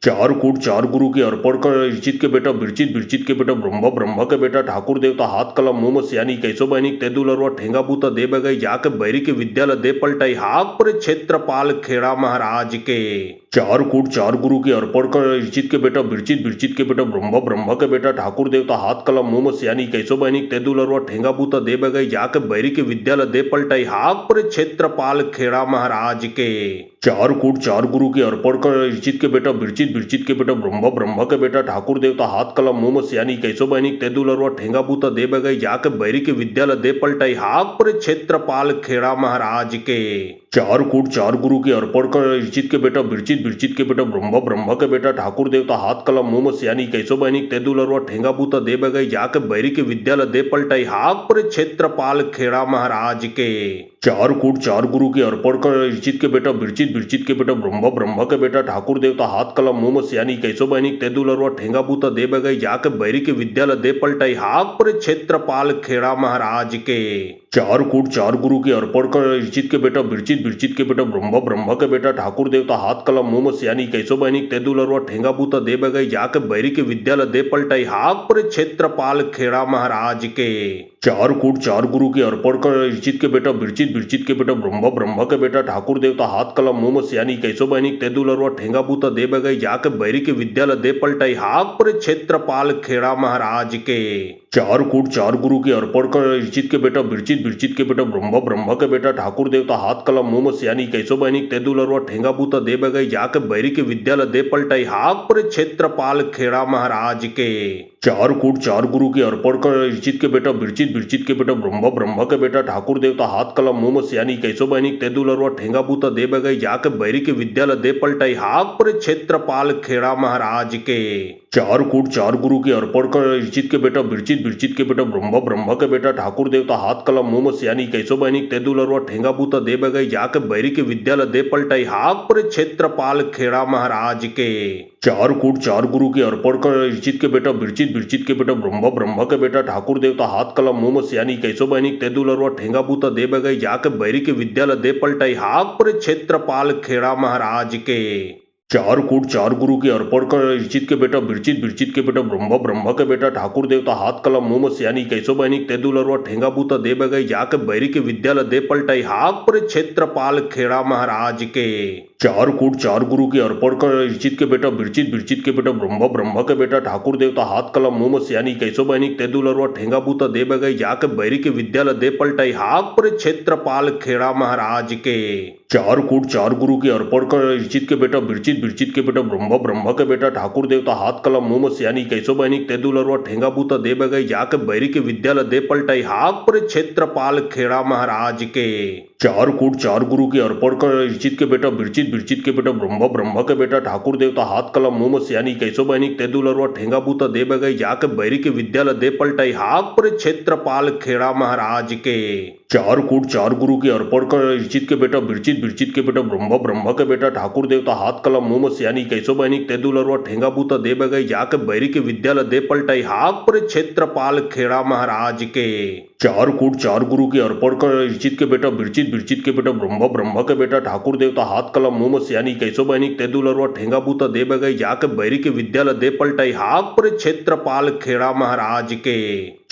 चार कूट चार गुरु के अर्पण कर इर्चित के बेटा बिरचित बिरचित के बेटा ब्रह्म ब्रह्म के बेटा ठाकुर देवता हाथ कलम मुंह सियानी कैसो बहनिक तेदुलरवा ठेंगा बूता दे बगई जाके बैरी के विद्यालय दे पलटाई हाक पर क्षेत्रपाल खेड़ा महाराज के चार कूट चार गुरु के अर्पण कर इर्चित के बेटा बिरचित बिरचित के बेटा ब्रह्म ब्रह्म के बेटा ठाकुर देवता हाथ कलम मुंह सियानी कैसो बहनिक तेदुलरवा ठेंगा बूता दे बगई जाके बैरी के विद्यालय दे पलटाई हाक पर क्षेत्रपाल खेड़ा महाराज के चार कूट चार गुरु के अर्पण कर इर्चित के बेटा बिरचित बिरचित के बेटा ब्रह्म ब्रह्म के बेटा ठाकुर देवता हाथ कलम मुंह सियानी कैसो बहनिक तेदुलरवा ठेंगा बूता दे बगई जाके बैरी के विद्यालय दे पलटाई हाक पर क्षेत्रपाल खेड़ा महाराज के चार कूट चार गुरु के अर्पण कर इर्चित के बेटा बिरचित बिरचित के बेटा ब्रह्म ब्रह्म के बेटा ठाकुर देवता हाथ कलम मुंह सियानी कैसो बहनी तेदुलरवा ठेंगा बूता दे बगई जाके बैरी के विद्यालय दे पलटाई हाक पर क्षेत्रपाल खेड़ा महाराज के चार कूट चार गुरु के अर्पण कर इर्चित के बेटा बिरचित बिरचित के बेटा ब्रह्म ब्रह्म के बेटा ठाकुर देवता हाथ कलम मुंह सियानी कैसो बहनी तेदुलरवा ठेंगा बूता दे बगई जाके बैरी के विद्यालय दे पलटाई हाक पर क्षेत्रपाल खेड़ा महाराज के चार कूट चार गुरु के अर्पण कर इर्चित के बेटा बिरचित बिरचित के बेटा ब्रह्म ब्रह्म के बेटा ठाकुर देवता हाथ कलम मुंह सियानी कैसो बहनी तेदुलरवा ठेंगा बूता दे बगई जाके बैरी के विद्यालय दे पलटाई हाक पर क्षेत्रपाल खेड़ा महाराज के चार कूट चार गुरु के अर्पण कर इर्चित के बेटा बिरचित बिरचित के बेटा ब्रह्म ब्रह्म के बेटा ठाकुर देवता हाथ कलम मुंह सियानी कैसो बहनी तेदुलरवा ठेंगा बूता दे बगई जाके बैरी के विद्यालय दे पलटाई हाक पर क्षेत्रपाल खेड़ा महाराज के चार कूट चार गुरु के अर्पण कर इर्चित के बेटा बिरचित बिरचित के बेटा ब्रह्म ब्रह्म के बेटा ठाकुर देवता हाथ कलम मुंह सियानी कैसो बहनी तेदुलरवा ठेंगा बूता दे बगई जाके बैरी के विद्यालय दे पलटाई हाक पर क्षेत्रपाल खेड़ा महाराज के चार कूट चार गुरु के अर्पण कर इर्चित के बेटा बिरचित बिरचित के बेटा ब्रह्म ब्रह्म के बेटा ठाकुर देवता हाथ कलम मुंह सियानी कैसो बहनी तेदुलरवा ठेंगा बूता दे बगई जाके बैरी के विद्यालय दे पलटाई हाक पर क्षेत्रपाल खेड़ा महाराज के चार कूट चार गुरु के अर्पण कर इर्चित के बेटा बिरचित बिरचित के बेटा ब्रह्म ब्रह्म के बेटा ठाकुर देवता हाथ कलम मुंह सियानी कैसो बहनी तेदुलरवा ठेंगा बूता दे बगई जाके बैरी के विद्यालय दे पलटाई हाक पर क्षेत्रपाल खेड़ा महाराज के चार कूट चार गुरु के अर्पण कर इर्चित के बेटा बिरचित बिरचित के बेटा ब्रह्म ब्रह्म के बेटा ठाकुर देवता हाथ कलम मुंह सियानी कैसो बहनी तेदुलरवा ठेंगा बूता दे बगई जाके बैरी के विद्यालय दे पलटाई हाक पर क्षेत्रपाल खेड़ा महाराज के चार कूट चार गुरु के अर्पण कर इर्चित के बेटा बिरचित बिरचित के बेटा ब्रह्म ब्रह्म के बेटा ठाकुर देवता हाथ कलम मुंह सियानी कैसो बहनी तेदुलरवा ठेंगा बूता दे बगई जाके बैरी के विद्यालय दे पलटाई हाक पर क्षेत्रपाल खेड़ा महाराज के चार कूट चार गुरु के अर्पण कर इर्चित के बेटा बिरचित बिरचित के बेटा ब्रह्म ब्रह्म के बेटा ठाकुर देवता हाथ कलम मुंह सियानी कैसो बहनी तेदुलरवा ठेंगा बूता दे बगई जाके बैरी के विद्यालय दे पलटाई हाक पर क्षेत्रपाल खेड़ा महाराज के चार कूट चार गुरु के अर्पण कर इर्चित के बेटा बिरचित बिरचित के बेटा ब्रह्म ब्रह्म के बेटा ठाकुर देवता हाथ कलम मुंह सियानी कैसो बहनी तेदुलरवा ठेंगा बूता दे बगई जाके बैरी के विद्यालय दे पलटाई हाक पर क्षेत्रपाल खेड़ा महाराज के चार कूट चार गुरु के अर्पण कर इर्चित के बेटा बिरचित बिरचित के बेटा ब्रह्म ब्रह्म के बेटा ठाकुर देवता हाथ कलम मुंह सियानी कैसो बहनी तेदुलरवा ठेंगा बूता दे बगई जाके बैरी के विद्यालय दे पलटाई हाक पर क्षेत्रपाल खेड़ा महाराज के चार कूट चार गुरु के अर्पण कर इर्चित के बेटा बिरचित बिरचित के बेटा ब्रह्म ब्रह्म के बेटा ठाकुर देवता हाथ कलम मुंह सियानी कैसो बहनी तेदुलरवा ठेंगा बूता दे बगई जाके बैरी के विद्यालय दे पलटाई हाक पर क्षेत्रपाल खेड़ा महाराज के चार कूट चार गुरु के अर्पण कर इर्चित के बेटा बिरचित बिरचित के बेटा ब्रह्म ब्रह्म के बेटा ठाकुर देवता हाथ कलम मुंह सियानी कैसो बहनी तेदुलरवा ठेंगा बूता दे बगई जाके बैरी के विद्यालय दे पलटाई हाक पर क्षेत्रपाल खेड़ा महाराज के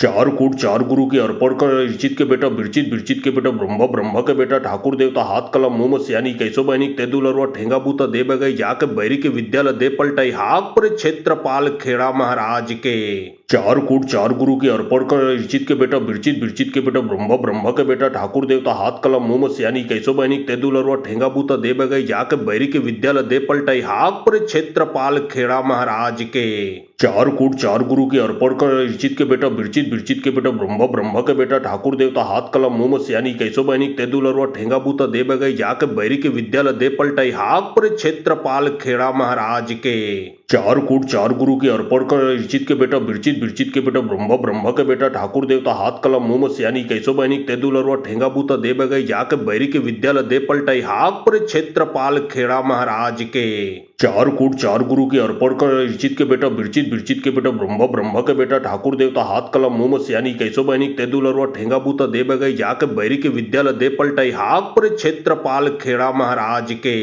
चार कूट चार गुरु के अर्पण कर इर्चित के बेटा बिरचित बिरचित के बेटा ब्रह्म ब्रह्म के बेटा ठाकुर देवता हाथ कलम मुंह सियानी कैसो बहनी तेदुलरवा ठेंगा बूता दे बगई जाके बैरी के विद्यालय दे पलटाई हाक पर क्षेत्रपाल खेड़ा महाराज के चार कूट चार गुरु के अर्पण कर इर्चित के बेटा बिरचित बिरचित के बेटा ब्रह्म ब्रह्म के बेटा ठाकुर देवता हाथ कलम मुंह सियानी कैसो बहनी तेदुलरवा ठेंगा बूता दे बगई जाके बैरी के विद्यालय दे पलटाई हाक पर क्षेत्रपाल खेड़ा महाराज के चार कूट चार गुरु के अर्पण कर इर्चित के बेटा बिरचित बिरचित के बेटा ब्रह्म ब्रह्म के बेटा ठाकुर देवता हाथ कलम मुंह सियानी कैसो बहनी तेदुलरवा ठेंगा बूता दे बगई जाके बैरी के विद्यालय दे पलटाई हाक पर क्षेत्रपाल खेड़ा महाराज के चार कूट चार गुरु के अर्पण कर इर्चित के बेटा बिरचित बिरचित के बेटा ब्रह्म ब्रह्म के बेटा ठाकुर देवता हाथ कलम मुंह सियानी कैसो बहनी तेदुलरवा ठेंगा बूता दे बगई जाके बैरी के विद्यालय दे पलटाई हाक पर क्षेत्रपाल खेड़ा महाराज के चार कूट चार गुरु के अर्पण कर इर्चित के बेटा बिरचित बिरचित के बेटा ब्रह्म ब्रह्म के बेटा ठाकुर देवता हाथ कलम मुंह सियानी कैसो बहनी तेदुलरवा ठेंगा बूता दे बगई जाके बैरी के विद्यालय दे पलटाई हाक पर क्षेत्रपाल खेड़ा महाराज के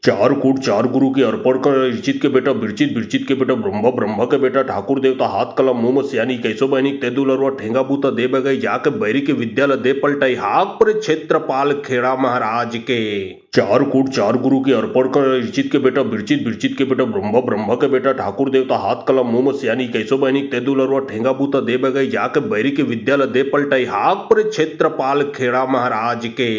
चार कूट चार गुरु के अर्पण कर इर्चित के बेटा बिरचित बिरचित के बेटा ब्रह्म ब्रह्म के बेटा ठाकुर देवता हाथ कलम मुंह सियानी कैसो बहनी तेदुलरवा ठेंगा बूता दे बगई जाके बैरी के विद्यालय दे पलटाई हाक पर क्षेत्रपाल खेड़ा महाराज के चार कूट चार गुरु के अर्पण कर इर्चित के बेटा बिरचित बिरचित के बेटा ब्रह्म ब्रह्म के बेटा ठाकुर देवता हाथ कलम मुंह सियानी कैसो बहनी तेदुलरवा ठेंगा बूता दे बगई जाके बैरी के विद्यालय दे पलटाई हाक पर क्षेत्रपाल खेड़ा महाराज के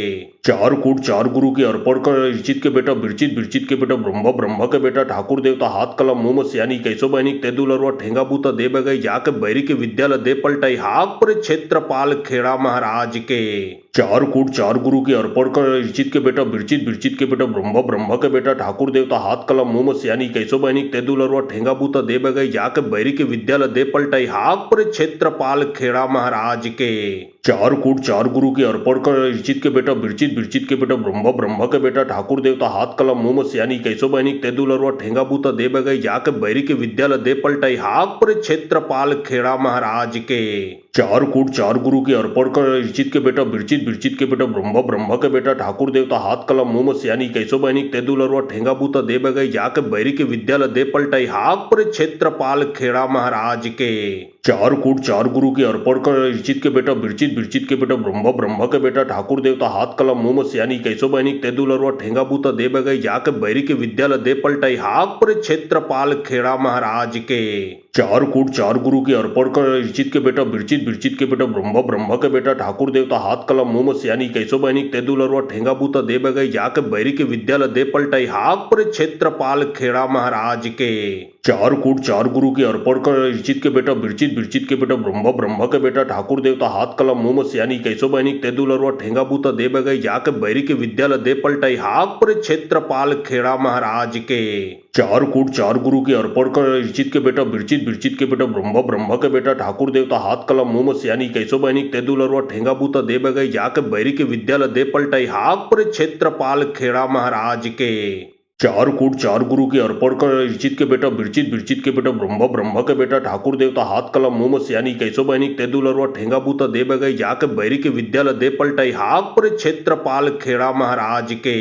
चार कूट चार गुरु के अर्पण कर इर्चित के बेटा बिरचित बिरचित के बेटा ब्रह्म ब्रह्म के बेटा ठाकुर देवता हाथ कलम मुंह सियानी कैसो बहनी तेदुलरवा ठेंगा बूता दे बगई जाके बैरी के विद्यालय दे पलटाई हाक पर क्षेत्रपाल खेड़ा महाराज के चार कूट चार गुरु के अर्पण कर इर्चित के बेटा बिरचित बिरचित के बेटा ब्रह्म ब्रह्म के बेटा ठाकुर देवता हाथ कलम मुंह सियानी कैसो बहनी तेदुलरवा ठेंगा बूता दे बगई जाके बैरी के विद्यालय दे पलटाई हाक पर क्षेत्रपाल खेड़ा महाराज के चार कूट चार गुरु के अर्पण कर इर्चित के बेटा बिरचित बिरचित के बेटा ब्रह्म ब्रह्म के बेटा ठाकुर देवता हाथ कलम मुंह सियानी कैसो बहनी तेदुलरवा ठेंगा बूता दे बगई जाके बैरी के विद्यालय दे पलटाई हाक पर क्षेत्रपाल खेड़ा महाराज के चार कूट चार गुरु के अर्पण कर इर्चित के बेटा बिरचित बिरचित के बेटा ब्रह्म ब्रह्म के बेटा ठाकुर देवता हाथ कलम मुंह सियानी कैसो बहनी तेदुलरवा ठेंगा बूता दे बगई जाके बैरी के विद्यालय दे पलटाई हाक पर क्षेत्रपाल खेड़ा महाराज के चार कूट चार गुरु के अर्पण कर इर्चित के बेटा बिरचित बिरचित के बेटा ब्रह्म ब्रह्म के बेटा ठाकुर देवता हाथ कलम मुंह सियानी कैसो बहनी तेदुलरवा ठेंगा बूता दे बगई जाके बैरी के विद्यालय दे पलटाई हाक पर क्षेत्रपाल खेड़ा महाराज के चार कूट चार गुरु के अर्पण कर इर्चित के बेटा बिरचित बिरचित के बेटा ब्रह्म ब्रह्म के बेटा ठाकुर देवता हाथ कलम मुंह सियानी कैसो बहनी तेदुलरवा ठेंगा बूता दे बगई जाके बैरी के विद्यालय दे पलटाई हाक पर क्षेत्रपाल खेड़ा महाराज के चार कूट चार गुरु के अर्पण कर इर्चित के बेटा बिरचित बिरचित के बेटा ब्रह्म ब्रह्म के बेटा ठाकुर देवता हाथ कलम मुंह सियानी कैसो बहनी तेदुलरवा ठेंगा बूता दे बगई जाके बैरी के विद्यालय दे पलटाई हाक पर क्षेत्रपाल खेड़ा महाराज के चार कूट चार गुरु के अर्पण कर इर्चित के बेटा बिरचित बिरचित के बेटा ब्रह्म ब्रह्म के बेटा ठाकुर देवता हाथ कलम मुंह सियानी कैसो बहनी तेदुलरवा ठेंगा बूता दे बगई जाके बैरी के विद्यालय दे पलटाई हाक पर क्षेत्रपाल खेड़ा महाराज के चार कूट चार गुरु के अर्पण कर इर्चित के बेटा बिरचित बिरचित के बेटा ब्रह्म ब्रह्म के बेटा ठाकुर देवता हाथ कलम मुंह सियानी कैसो बहनी तेदुलरवा ठेंगा बूता दे बगई जाके बैरी के विद्यालय दे पलटाई हाक पर क्षेत्रपाल खेड़ा महाराज के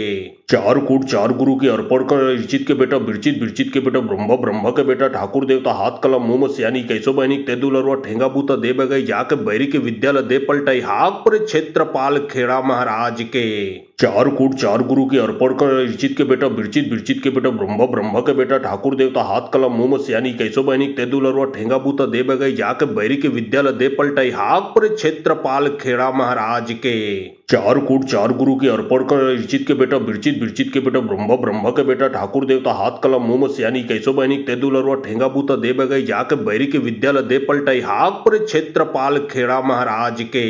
चार कूट चार गुरु के अर्पण कर इर्चित के बेटा बिरचित बिरचित के बेटा ब्रह्म ब्रह्म के बेटा ठाकुर देवता हाथ कलम मुंह सियानी कैसो बहनी तेदुलरवा ठेंगा बूता दे बगई जाके बैरी के विद्यालय दे पलटाई हाक पर क्षेत्रपाल खेड़ा महाराज के चार कूट चार गुरु के अर्पण कर इर्चित के बेटा बिरचित बिरचित के बेटा ब्रह्म ब्रह्म के बेटा ठाकुर देवता हाथ कलम मुंह सियानी कैसो बहनी तेदुलरवा ठेंगा बूता दे बगई जाके बैरी के विद्यालय दे पलटाई हाक पर क्षेत्रपाल खेड़ा महाराज के चार कूट चार गुरु के अर्पण कर इर्चित के बेटा बिरचित बिरचित के बेटा ब्रह्म ब्रह्म के बेटा ठाकुर देवता हाथ कलम मुंह सियानी कैसो बहनी तेदुलरवा ठेंगा बूता दे बगई जाके बैरी के विद्यालय दे पलटाई हाक पर क्षेत्रपाल खेड़ा महाराज के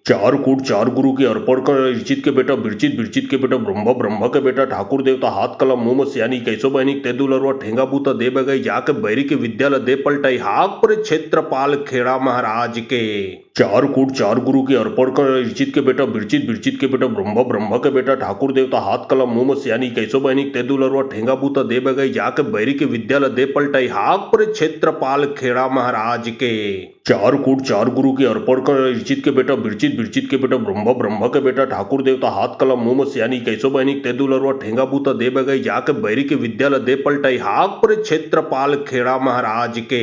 चार कूट चार गुरु के अर्पण कर इर्चित के बेटा बिरचित बिरचित के बेटा ब्रह्म ब्रह्म के बेटा ठाकुर देवता हाथ कलम मुंह सियानी कैसो बहनी तेदुलरवा ठेंगा बूता दे बगई जाके बैरी के विद्यालय दे पलटाई हाक पर क्षेत्रपाल खेड़ा महाराज के चार कूट चार गुरु के अर्पण कर इर्चित के बेटा बिरचित बिरचित के बेटा ब्रह्म ब्रह्म के बेटा ठाकुर देवता हाथ कलम मुंह सियानी कैसो बहनी तेदुलरवा ठेंगा बूता दे बगई जाके बैरी के विद्यालय दे पलटाई हाक पर क्षेत्रपाल खेड़ा महाराज के चार कूट चार गुरु के अर्पण कर इर्चित के बेटा बिरचित बिरचित के बेटा ब्रह्म ब्रह्म के बेटा ठाकुर देवता हाथ कलम मुंह सियानी कैसो बहनी तेदुलरवा ठेंगा बूता दे बगई जाके बैरी के विद्यालय दे पलटाई हाक पर क्षेत्रपाल खेड़ा महाराज के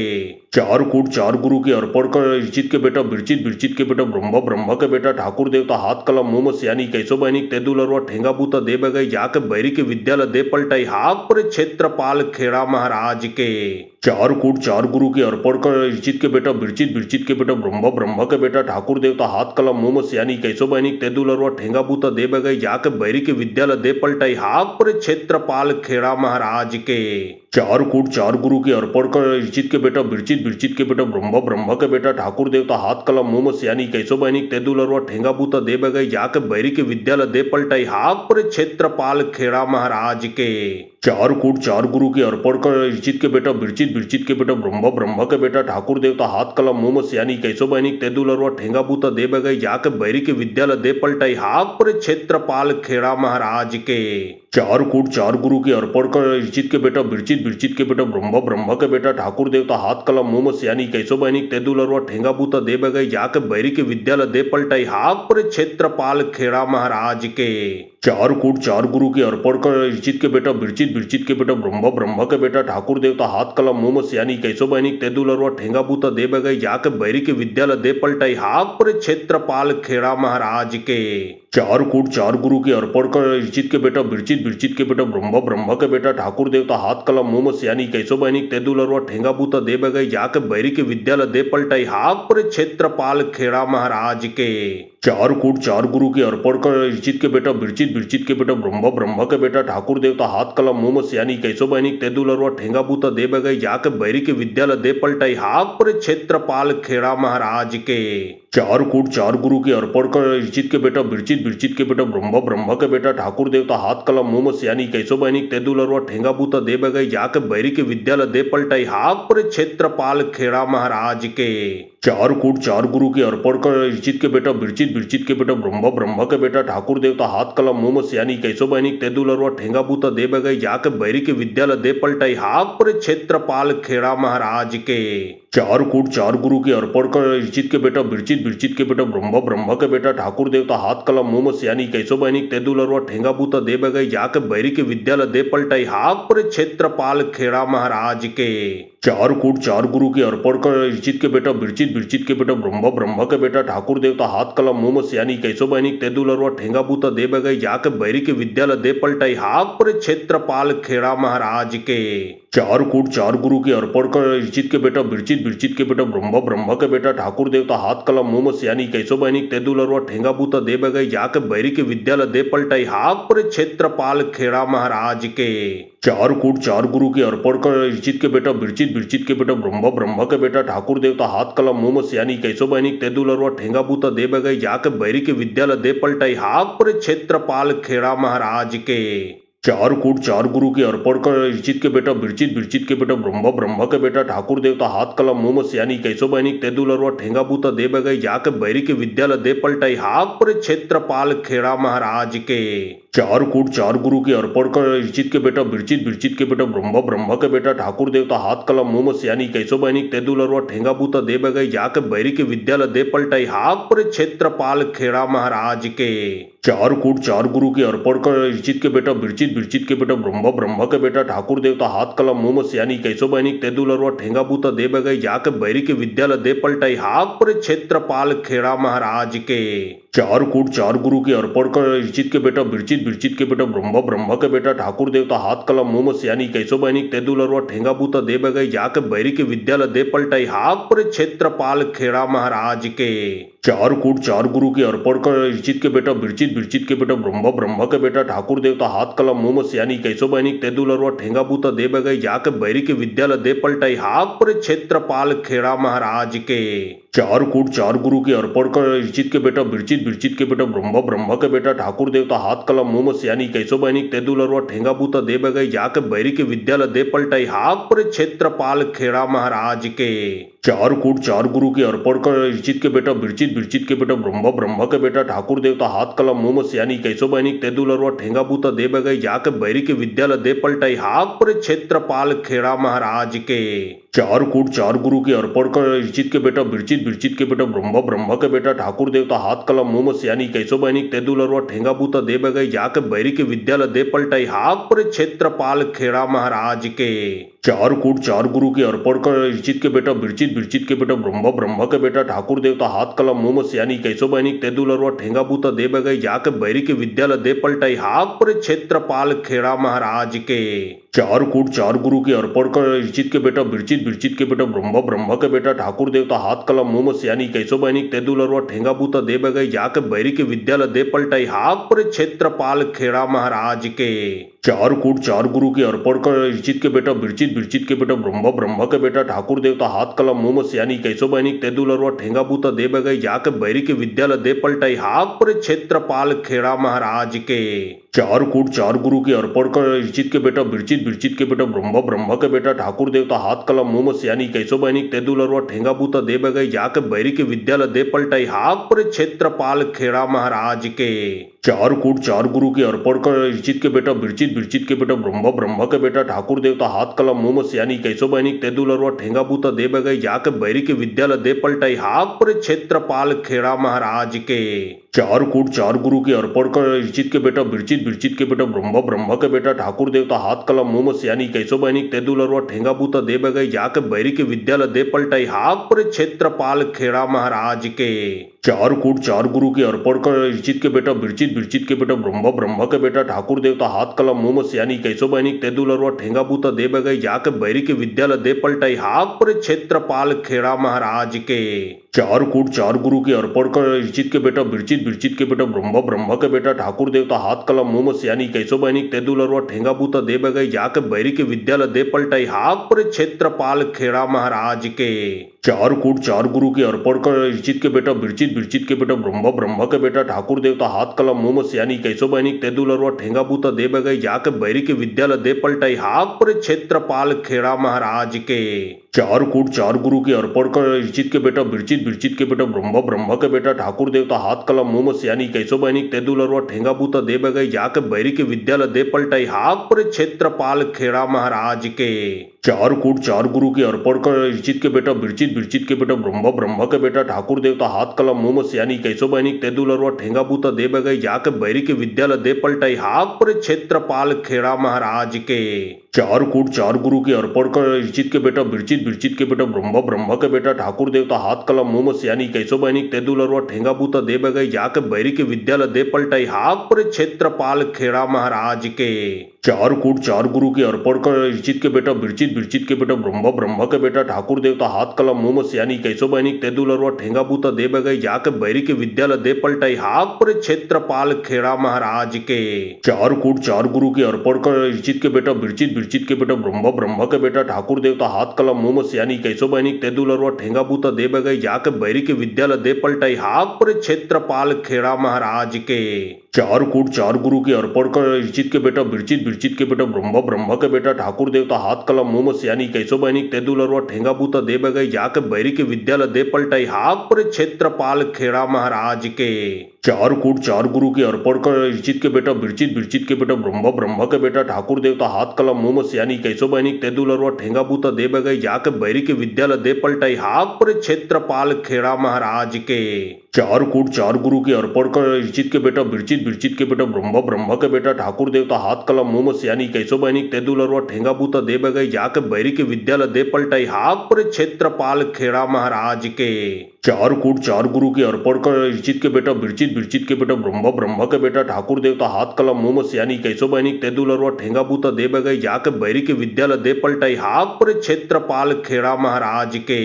चार कूट चार गुरु के अर्पण कर इर्चित के बेटा बिरचित बिरचित के बेटा ब्रह्म ब्रह्म के बेटा ठाकुर देवता हाथ कलम मुंह सियानी कैसो बहनी तेदुलरवा ठेंगा बूता दे बगई जाके बैरी के विद्यालय दे पलटाई हाक पर क्षेत्रपाल खेड़ा महाराज के चार कूट चार गुरु के अर्पण कर इर्चित के बेटा बिरचित बिरचित के बेटा ब्रह्म ब्रह्म के बेटा ठाकुर देवता हाथ कलम मुंह सियानी कैसो बहनी तेदुलरवा ठेंगा बूता दे बगई जाके बैरी के विद्यालय दे पलटाई हाक पर क्षेत्रपाल खेड़ा महाराज के चार कूट चार गुरु के अर्पण कर इर्चित के बेटा बिरचित बिरचित के बेटा ब्रह्म ब्रह्म के बेटा ठाकुर देवता हाथ कलम मुंह सियानी कैसो बहनी तेदुलरवा ठेंगा बूता दे बगई जाके बैरी के विद्यालय दे पलटाई हाक पर क्षेत्रपाल खेड़ा महाराज के चार कूट चार गुरु के अर्पण कर इर्चित के बेटा बिरचित बिरचित के बेटा ब्रह्म ब्रह्म के बेटा ठाकुर देवता हाथ कलम मुंह सियानी कैसो बहनी तेदुलरवा ठेंगा बूता दे बगई जाके बैरी के विद्यालय दे पलटाई हाक पर क्षेत्रपाल खेड़ा महाराज के चार कूट चार गुरु के अर्पण कर इर्चित के बेटा बिरचित बिरचित के बेटा ब्रह्म ब्रह्म के बेटा ठाकुर देवता हाथ कलम मुंह सियानी कैसो बहनी तेदुलरवा ठेंगा बूता दे बगई जाके बैरी के विद्यालय दे पलटाई हाक पर क्षेत्रपाल खेड़ा महाराज के चार कूट चार गुरु के अर्पण कर इर्चित के बेटा बिरचित बिरचित के बेटा ब्रह्म ब्रह्म के बेटा ठाकुर देवता हाथ कलम मुंह सियानी कैसो बहनी तेदुलरवा ठेंगा बूता दे बगई जाके बैरी के विद्यालय दे पलटाई हाक पर क्षेत्रपाल खेड़ा महाराज के चार कूट चार गुरु के अर्पण कर इर्चित के बेटा बिरचित बिरचित के बेटा ब्रह्म ब्रह्म के बेटा ठाकुर देवता हाथ कलम मुंह सियानी कैसो बहनी तेदुलरवा ठेंगा बूता दे बगई जाके बैरी के विद्यालय दे पलटाई हाक पर क्षेत्रपाल खेड़ा महाराज के चार कूट चार गुरु के अर्पण कर ऋचित के बेटा बिरचित बिरचित के बेटा ब्रह्म ब्रह्म के बेटा ठाकुर देवता हाथ कलम मुंह सियानी कैसो बहनिक तेदुलरवा ठेंगा बूता दे बगई जाके बैरी के विद्यालय दे पलटाई हाक पर क्षेत्रपाल खेड़ा महाराज के चार कूट चार गुरु के अर्पण कर ऋचित के बेटा बिरचित बिरचित के बेटा ब्रह्म ब्रह्म के बेटा ठाकुर देवता हाथ कलम मुंह सियानी कैसो बहनिक तेदुलरवा ठेंगा बूता दे बगई जाके बैरी के विद्यालय दे पलटाई हाक पर क्षेत्रपाल खेड़ा महाराज के चार कूट चार गुरु के अर्पण कर ऋचित के बेटा बिरचित बिरचित के बेटा ब्रह्म ब्रह्म के बेटा ठाकुर देवता हाथ कलम मुंह सियानी कैसो बहनिक तेदुलरवा ठेंगा बूता दे बगई जाके बैरी के विद्यालय दे पलटाई हाक पर क्षेत्रपाल खेड़ा महाराज के चार कूट चार गुरु के अर्पण कर ऋचित के बेटा बिरचित बिरचित के बेटा ब्रह्म ब्रह्म के बेटा ठाकुर देवता हाथ कलम मुंह सियानी कैसो बहनिक तेदुलरवा ठेंगा बूता दे बगई जाके बैरी के विद्यालय दे पलटाई हाक पर क्षेत्रपाल खेड़ा महाराज के चार कूट चार गुरु के अर्पण कर ऋचित के बेटा बिरचित बिरचित के बेटा ब्रह्म ब्रह्म के बेटा ठाकुर देवता हाथ कलम मुंह सियानी कैसो बहनिक तेदुलरवा ठेंगा बूता दे बगई जाके बैरी के विद्यालय दे पलटाई हाक पर क्षेत्रपाल खेड़ा महाराज के चार कूट चार गुरु के अर्पण कर ऋचित के बेटा बिरचित बिरचित के बेटा ब्रह्म ब्रह्म के बेटा ठाकुर देवता हाथ कलम मुंह सियानी कैसो बहनिक तेदुलरवा ठेंगा बूता दे बगई जाके बैरी के विद्यालय दे पलटाई हाक पर क्षेत्रपाल खेड़ा महाराज के चार कूट चार गुरु के अर्पण कर ऋचित के बेटा बिरचित बिरचित के बेटा ब्रह्म ब्रह्म के बेटा ठाकुर देवता हाथ कलम मुंह सियानी कैसो बहनिक तेदुलरवा ठेंगा बूता दे बगई जाके बैरी के विद्यालय दे पलटाई हाक पर क्षेत्रपाल खेड़ा महाराज के चार कूट चार गुरु के अर्पण कर ऋचित के बेटा बिरचित बिरचित के बेटा ब्रह्म ब्रह्म के बेटा ठाकुर देवता हाथ कलम मुंह सियानी कैसो बहनिक तेदुलरवा ठेंगा बूता दे बगई जाके बैरी के विद्यालय दे पलटाई हाक पर क्षेत्रपाल खेड़ा महाराज के चार कूट चार गुरु के अर्पण कर ऋचित के बेटा बिरचित बिरचित के बेटा ब्रह्म ब्रह्म के बेटा ठाकुर देवता हाथ कलम मुंह सियानी कैसो बहनिक तेदुलरवा ठेंगा बूता दे बगई जाके बैरी के विद्यालय दे पलटाई हाक पर क्षेत्रपाल खेड़ा महाराज के चार कूट चार गुरु के अर्पण कर ऋचित के बेटा बिरचित बिरचित के बेटा ब्रह्म ब्रह्म के बेटा ठाकुर देवता हाथ कलम मुंह सियानी कैसो बहनिक तेदुलरवा ठेंगा बूता दे बगई जाके बैरी के विद्यालय दे पलटाई हाक पर क्षेत्रपाल खेड़ा महाराज के चार कूट चार गुरु के अर्पण कर ऋचित के बेटा बिरचित बिरचित के बेटा ब्रह्म ब्रह्म के बेटा ठाकुर देवता हाथ कलम मुंह सियानी कैसो बहनिक तेदुलरवा ठेंगा बूता दे बगई जाके बैरी के विद्यालय दे पलटाई हाक पर क्षेत्रपाल खेड़ा महाराज के चार कूट चार गुरु के अर्पण कर ऋचित के बेटा बिरचित बिरचित के बेटा ब्रह्म ब्रह्म के बेटा ठाकुर देवता हाथ कलम मुंह सियानी कैसो बहनिक तेदुलरवा ठेंगा बूता दे बगई जाके बैरी के विद्यालय दे पलटाई हाक पर क्षेत्रपाल खेड़ा महाराज के चार कूट चार गुरु के अर्पण कर ऋचित के बेटा बिरचित बिरचित के बेटा ब्रह्म ब्रह्म के बेटा ठाकुर देवता हाथ कलम मुंह सियानी कैसो बहनिक तेदुलरवा ठेंगा बूता दे बगई जाके बैरी के विद्यालय दे पलटाई हाक पर क्षेत्रपाल खेड़ा महाराज के चार कूट चार गुरु के अर्पण कर ऋचित के बेटा बिरचित बिरचित के बेटा ब्रह्म ब्रह्म के बेटा ठाकुर देवता हाथ कलम मुंह सियानी कैसो बहनिक तेदुलरवा ठेंगा बूता दे बगई जाके बैरी के विद्यालय दे पलटाई हाक पर क्षेत्रपाल खेड़ा महाराज के चार कूट चार गुरु के अर्पण कर ऋचित के बेटा बिरचित बिरचित के बेटा ब्रह्म ब्रह्म के बेटा ठाकुर देवता हाथ कलम मुंह सियानी कैसो बहनिक तेदुलरवा ठेंगा बूता दे बगई जाके बैरी के विद्यालय दे पलटाई हाक पर क्षेत्रपाल खेड़ा महाराज के चार कूट चार गुरु के अर्पण कर ऋचित के बेटा बिरचित बिरचित के बेटा ब्रह्म ब्रह्म के बेटा ठाकुर देवता हाथ कलम मुंह सियानी कैसो बहनिक तेदुलरवा ठेंगा बूता दे बगई जाके बैरी के विद्यालय दे पलटाई हाक पर क्षेत्रपाल खेड़ा महाराज के चार कूट चार गुरु के अर्पण कर ऋचित के बेटा बिरचित बिरचित के बेटा ब्रह्म ब्रह्म के बेटा ठाकुर देवता हाथ कलम मुंह सियानी कैसो बहनिक तेदुलरवा ठेंगा बूता दे बगई जाके बैरी के विद्यालय दे पलटाई हाक पर क्षेत्रपाल खेड़ा महाराज के चार कूट चार गुरु के अर्पण कर ऋचित के बेटा बिरचित बिरचित के बेटा ब्रह्म ब्रह्म के बेटा ठाकुर देवता हाथ कलम मुंह सियानी कैसो बहनिक तेदुलरवा ठेंगा बूता दे बगई जाके बैरी के विद्यालय दे पलटाई हाक पर क्षेत्रपाल खेड़ा महाराज के चार कूट चार गुरु के अर्पण कर ऋचित के बेटा बिरचित बिरचित के बेटा ब्रह्म ब्रह्म के बेटा ठाकुर देवता हाथ कलम मुंह सियानी कैसो बहनिक तेदुलरवा ठेंगा बूता दे बगई जाके बैरी के विद्यालय दे पलटाई हाक पर क्षेत्रपाल खेड़ा महाराज के चार कूट चार गुरु के अर्पण कर ऋचित के बेटा बिरचित बिरचित के बेटा ब्रह्म ब्रह्म के बेटा ठाकुर देवता हाथ कलम मुंह सियानी कैसो बहनिक तेदुलरवा ठेंगा बूता दे बगई जाके बैरी के विद्यालय दे पलटाई हाक पर क्षेत्रपाल खेड़ा महाराज के चार कूट चार गुरु के अर्पण कर ऋचित के बेटा बिरचित बिरचित के बेटा ब्रह्म ब्रह्म के बेटा ठाकुर देवता हाथ कलम मुंह सियानी कैसो बहनिक तेदुलरवा ठेंगा बूता दे बगई जाके बैरी के विद्यालय दे पलटाई हाक पर क्षेत्रपाल खेड़ा महाराज के चार कूट चार गुरु के अर्पण कर ऋचित के बेटा बिरचित बिरचित के बेटा ब्रह्म ब्रह्म के बेटा ठाकुर देवता हाथ कलम मुंह सियानी कैसो बहनिक तेदुलरवा ठेंगा बूता दे बगई जाके बैरी के विद्यालय दे पलटाई हाक पर क्षेत्रपाल खेड़ा महाराज के चार कूट चार गुरु के अर्पण कर ऋचित के बेटा बिरचित बिरचित के बेटा ब्रह्मा ब्रह्मा के बेटा ठाकुर देवता हाथ कलम मुंह सियानी कैसो बहनिक तेदुलरवा ठेंगा बूता दे बगई जाके बैरी के विद्यालय दे पलटाई हाक पर क्षेत्रपाल खेड़ा महाराज के चार कूट चार गुरु के अर्पण कर ऋचित के बेटा बिरचित बिरचित के बेटा ब्रह्मा ब्रह्मा के बेटा ठाकुर देवता हाथ कलम मुंह सियानी कैसो बहनिक तेदुलरवा ठेंगा बूता दे बगई जाके बैरी के विद्यालय दे पलटाई हाक पर क्षेत्रपाल खेड़ा महाराज के चार कूट चार गुरु के अर्पण कर ऋचित के बेटा बिरचित बिरचित के बेटा ब्रह्मा ब्रह्मा के बेटा ठाकुर देवता हाथ कलम मुंह सियानी कैसो बहनिक तेदुलरवा ठेंगा बूता दे बगई जाके बैरी के विद्यालय दे पलटाई हाक पर क्षेत्रपाल खेड़ा महाराज के चार कूट चार गुरु के अर्पण कर ऋचित के बेटा बिरचित बिरचित के बेटा ब्रह्मा ब्रह्मा के बेटा ठाकुर देवता हाथ कलम मुंह सियानी कैसो बहनिक तेदुलरवा ठेंगा बूता दे बगई जाके बैरी के विद्यालय दे पलटाई हाक पर क्षेत्रपाल खेड़ा महाराज के चार कूट चार गुरु के अर्पण कर ऋचित के बेटा बिरचित बिरचित के बेटा ब्रह्मा ब्रह्मा के बेटा ठाकुर देवता हाथ कलम मुंह सियानी कैसो बहनिक तेदुलरवा ठेंगा बूता दे बगई जाके बैरी के विद्यालय दे पलटाई हाक पर क्षेत्रपाल खेड़ा महाराज के चार कूट चार गुरु के अर्पण कर ऋचित के बेटा बिरचित बिरचित के बेटा ब्रह्मा ब्रह्मा के बेटा ठाकुर देवता हाथ कलम मुंह सियानी कैसो बहनिक तेदुलरवा ठेंगा बूता दे बगई जाके बैरी के विद्यालय दे पलटाई हाक पर क्षेत्रपाल खेड़ा महाराज के चार कूट चार गुरु के अर्पण कर ऋचित के बेटा बिरचित बिरचित के बेटा ब्रह्मा ब्रह्मा के बेटा ठाकुर देवता हाथ कलम मुंह सियानी कैसो बहनिक तेदुलरवा ठेंगा बूता दे बगई जाके बैरी के विद्यालय दे पलटाई हाक पर क्षेत्रपाल खेड़ा महाराज के चार कूट चार गुरु के अर्पण कर ऋचित के बेटा बिरचित बिरचित के बेटा ब्रह्मा ब्रह्मा के बेटा ठाकुर देवता हाथ कलम मुंह सियानी कैसो बहनिक तेदुलरवा ठेंगा बूता दे बगई जाके बैरी के विद्यालय दे पलटाई हाक पर क्षेत्रपाल खेड़ा महाराज के चार कूट चार गुरु के अर्पण कर ऋचित के बेटा बिरचित बिरचित के बेटा ब्रह्मा ब्रह्मा के बेटा ठाकुर देवता हाथ कलम मुंह सियानी कैसो बहनिक तेदुलरवा ठेंगा बूता दे बगई जाके बैरी के विद्यालय दे पलटाई हाक पर क्षेत्रपाल खेड़ा महाराज के चार कूट चार गुरु के अर्पण कर ऋचित के बेटा बिरचित बिरचित के बेटा ब्रह्मा ब्रह्मा के बेटा ठाकुर देवता हाथ कलम मुंह सियानी कैसो बहनिक तेदुलरवा ठेंगा बूता दे बगई जाके बैरी के विद्यालय दे पलटाई हाक पर क्षेत्रपाल खेड़ा महाराज के चार कूट चार गुरु के अर्पण कर ऋचित के बेटा बिरचित बिरचित के बेटा ब्रह्मा ब्रह्मा के बेटा ठाकुर देवता हाथ कलम मुंह सियानी कैसो बहनिक तेदुलरवा ठेंगा बूता दे बगई जाके बैरी के विद्यालय दे पलटाई हाक पर क्षेत्रपाल खेड़ा महाराज के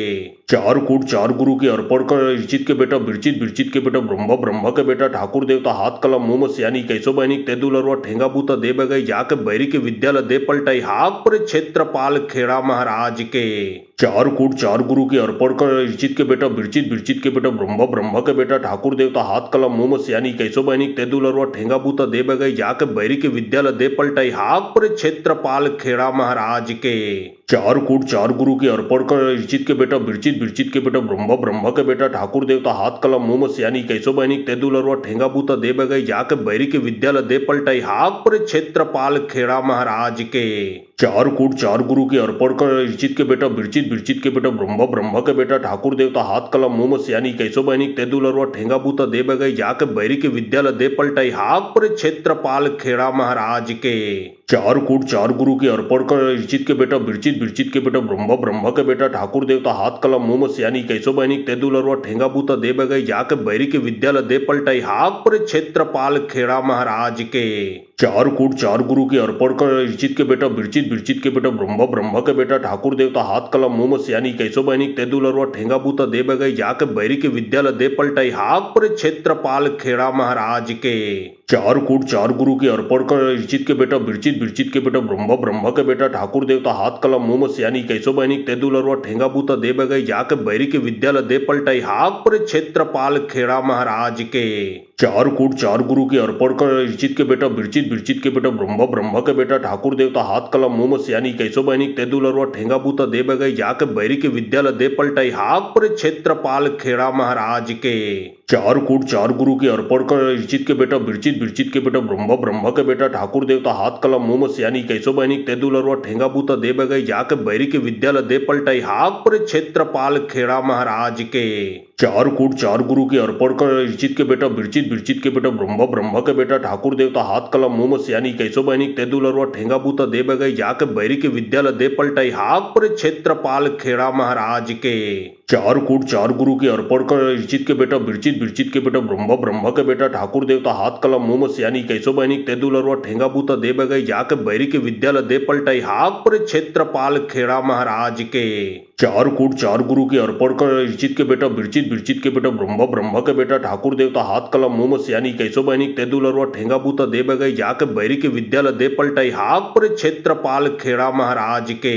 चार कूट चार गुरु के अर्पण कर ऋचित के बेटा बिरचित बिरचित के बेटा ब्रह्मा ब्रह्मा के बेटा ठाकुर देवता हाथ कलम मुंह सियानी कैसो बहनिक तेदुलरवा ठेंगा बूता दे बगई जाके बैरी के विद्यालय दे पलटाई हाक पर क्षेत्रपाल खेड़ा महाराज के चार कूट चार गुरु के अर्पण कर ऋचित के बेटा बिरचित बिरचित के बेटा ब्रह्मा ब्रह्मा के बेटा ठाकुर देवता हाथ कलम मुंह सियानी कैसो बहनिक तेदुलरवा ठेंगा बूता दे बगई जाके बैरी के विद्यालय दे पलटाई हाक पर क्षेत्रपाल खेड़ा महाराज के चार कूट चार गुरु के अर्पण कर ऋचित के बेटा बिरचित बिरचित के बेटा ब्रह्मा ब्रह्मा के बेटा ठाकुर देवता हाथ कलम मुंह सियानी कैसो बहनिक तेदुलरवा ठेंगा बूता दे बगई जाके बैरी के विद्यालय दे पलटाई हाक पर क्षेत्रपाल खेड़ा महाराज के चार कूट चार गुरु के अर्पण कर ऋचित के बेटा बिरचित बिरचित के बेटा ब्रह्मा ब्रह्मा के बेटा ठाकुर देवता हाथ कलम मुंह सियानी कैसो बहनिक तेदुलरवा ठेंगा बूता दे बगई जाके बैरी के विद्यालय दे पलटाई हाक पर क्षेत्रपाल खेड़ा महाराज के चार कूट चार गुरु के अर्पण कर ऋचित के बेटा बिरचित बिरचित के बेटा ब्रह्मा ब्रह्मा के बेटा ठाकुर देवता हाथ कलम मुंह सियानी कैसो बहनिक तेदुलरवा ठेंगा बूता दे बगई जाके बैरी के विद्यालय दे पलटाई हाक पर क्षेत्रपाल खेड़ा महाराज के चार कूट चार गुरु के अर्पण कर ऋचित के बेटा बिरचित बिरचित के बेटा ब्रह्मा ब्रह्मा के बेटा ठाकुर देवता हाथ कलम मुंह सियानी कैसो बहनिक तेदुलरवा ठेंगा बूता दे बगई जाके बैरी के विद्यालय दे पलटाई हाक पर क्षेत्रपाल खेड़ा महाराज के चार कूट चार गुरु के अर्पण कर ऋचित के बेटा बिरचित बिरचित के बेटा ब्रह्मा ब्रह्मा के बेटा ठाकुर देवता हाथ कलम मुंह सियानी कैसो बहनिक तेदुलरवा ठेंगा बूता दे बगई जाके बैरी के विद्यालय दे पलटाई हाक पर क्षेत्रपाल खेड़ा महाराज के चार कूट चार गुरु के अर्पण कर ऋचित के बेटा बिरचित बिरचित के बेटा ब्रह्मा ब्रह्मा के बेटा ठाकुर देवता हाथ कलम मुंह सियानी कैसो बहनिक तेदुलरवा ठेंगा बूता दे बगई जाके बैरी के विद्यालय दे पलटाई हाक पर क्षेत्रपाल खेड़ा महाराज के चार कूट चार गुरु के अर्पण कर ऋचित के बेटा बिरचित बिरचित के बेटा ब्रह्मा ब्रह्मा के बेटा ठाकुर देवता हाथ कलम मुंह सियानी कैसो बहनिक तेदुलरवा ठेंगा बूता दे बगई जाके बैरी के विद्यालय दे पलटाई हाक पर क्षेत्रपाल खेड़ा महाराज के चार कूट चार गुरु के अर्पण कर ऋचित के बेटा बिरचित बिरचित के बेटा ब्रह्मा ब्रह्मा के बेटा ठाकुर देवता हाथ कलम मुंह सियानी कैसो बहनिक तेदुलरवा ठेंगा बूता दे बगई जाके बैरी के विद्यालय दे पलटाई हाक पर क्षेत्रपाल खेड़ा महाराज के चार कूट चार गुरु के अर्पण कर ऋचित के बेटा बिरचित बिरचित के बेटा ब्रह्मा ब्रह्मा के बेटा ठाकुर देवता हाथ कलम मुंह सियानी कैसो बहनिक तेदुलरवा ठेंगा बूता दे बगई जाके बैरी के विद्यालय दे पलटाई हाक पर क्षेत्रपाल खेड़ा महाराज के चार कूट चार गुरु के अर्पण कर इर्चित के बेटा बिरचित बिरचित के बेटा ब्रह्म ब्रह्म के बेटा ठाकुर देवता हाथ कलम मुंह सियानी कैसो बहनिक तेदुलरवा ठेंगा बूता दे बगई जाके बैरी के विद्यालय दे पलटाई हाक पर क्षेत्रपाल खेड़ा महाराज के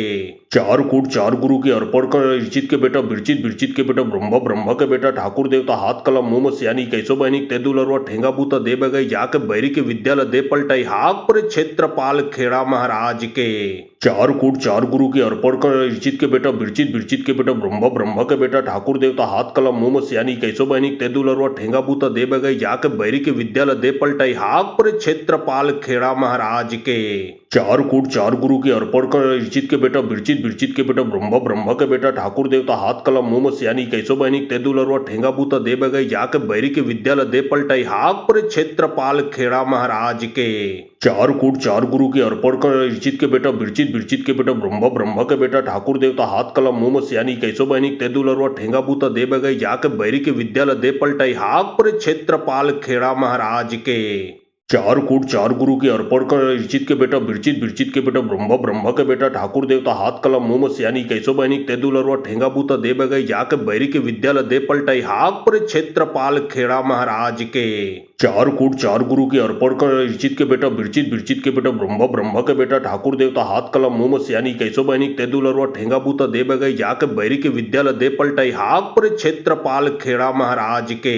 चार कूट चार गुरु के अर्पण कर इर्चित के बेटा बिरचित बिरचित के बेटा ब्रह्म ब्रह्म के बेटा ठाकुर देवता हाथ कलम मुंह सियानी कैसो बहनिक तेदुलरवा ठेंगा बूता दे बगई जाके बैरी के विद्यालय दे पलटाई हाक पर क्षेत्रपाल खेड़ा महाराज के चार कूट चार गुरु के अर्पण कर इर्चित के बेटा बिरचित बिरचित के बेटा ब्रह्म ब्रह्म के बेटा ठाकुर देवता हाथ कलम मुंह सियानी कैसो बहनिक तेदुलरवा ठेंगा बूता दे बगई जाके बैरी के विद्यालय दे पलटाई हाक पर क्षेत्रपाल खेड़ा महाराज के चार कूट चार गुरु के अर्पण कर इर्चित के बेटा बिरचित बिरचित के बेटा ब्रह्म ब्रह्म के बेटा ठाकुर देवता हाथ कलम मुंह सियानी कैसो बहनिक तेदुलरवा ठेंगा बूता दे बगई जाके बैरी के विद्यालय दे पलटाई हाक पर क्षेत्रपाल खेड़ा महाराज के चार कूट चार गुरु के अर्पण कर इर्चित के बेटा बिरचित बिरचित के बेटा ब्रह्म ब्रह्म के बेटा ठाकुर देवता हाथ कलम मुंह सियानी कैसो बहनिक तेदुलरवा ठेंगा बूता दे बगई जाके बैरी के विद्यालय दे पलटाई हाक पर क्षेत्रपाल खेड़ा महाराज के चार कूट चार गुरु के अर्पण कर इर्चित के बेटा बिरचित बिरचित के बेटा ब्रह्म ब्रह्म के बेटा ठाकुर देवता हाथ कलम मुंह सियानी कैसो बहनिक तेदुलरवा ठेंगा बूता दे बगई जाके बैरी के विद्यालय दे पलटाई हाक पर क्षेत्रपाल खेड़ा महाराज के चार कूट चार गुरु के अर्पण कर इर्चित के बेटा बिरचित बिरचित के बेटा ब्रह्म ब्रह्म के बेटा ठाकुर देवता हाथ कलम मुंह सियानी कैसो बहनिक तेदुलरवा ठेंगा बूता दे बगई जाके बैरी के विद्यालय दे पलटाई हाक पर क्षेत्रपाल खेड़ा महाराज के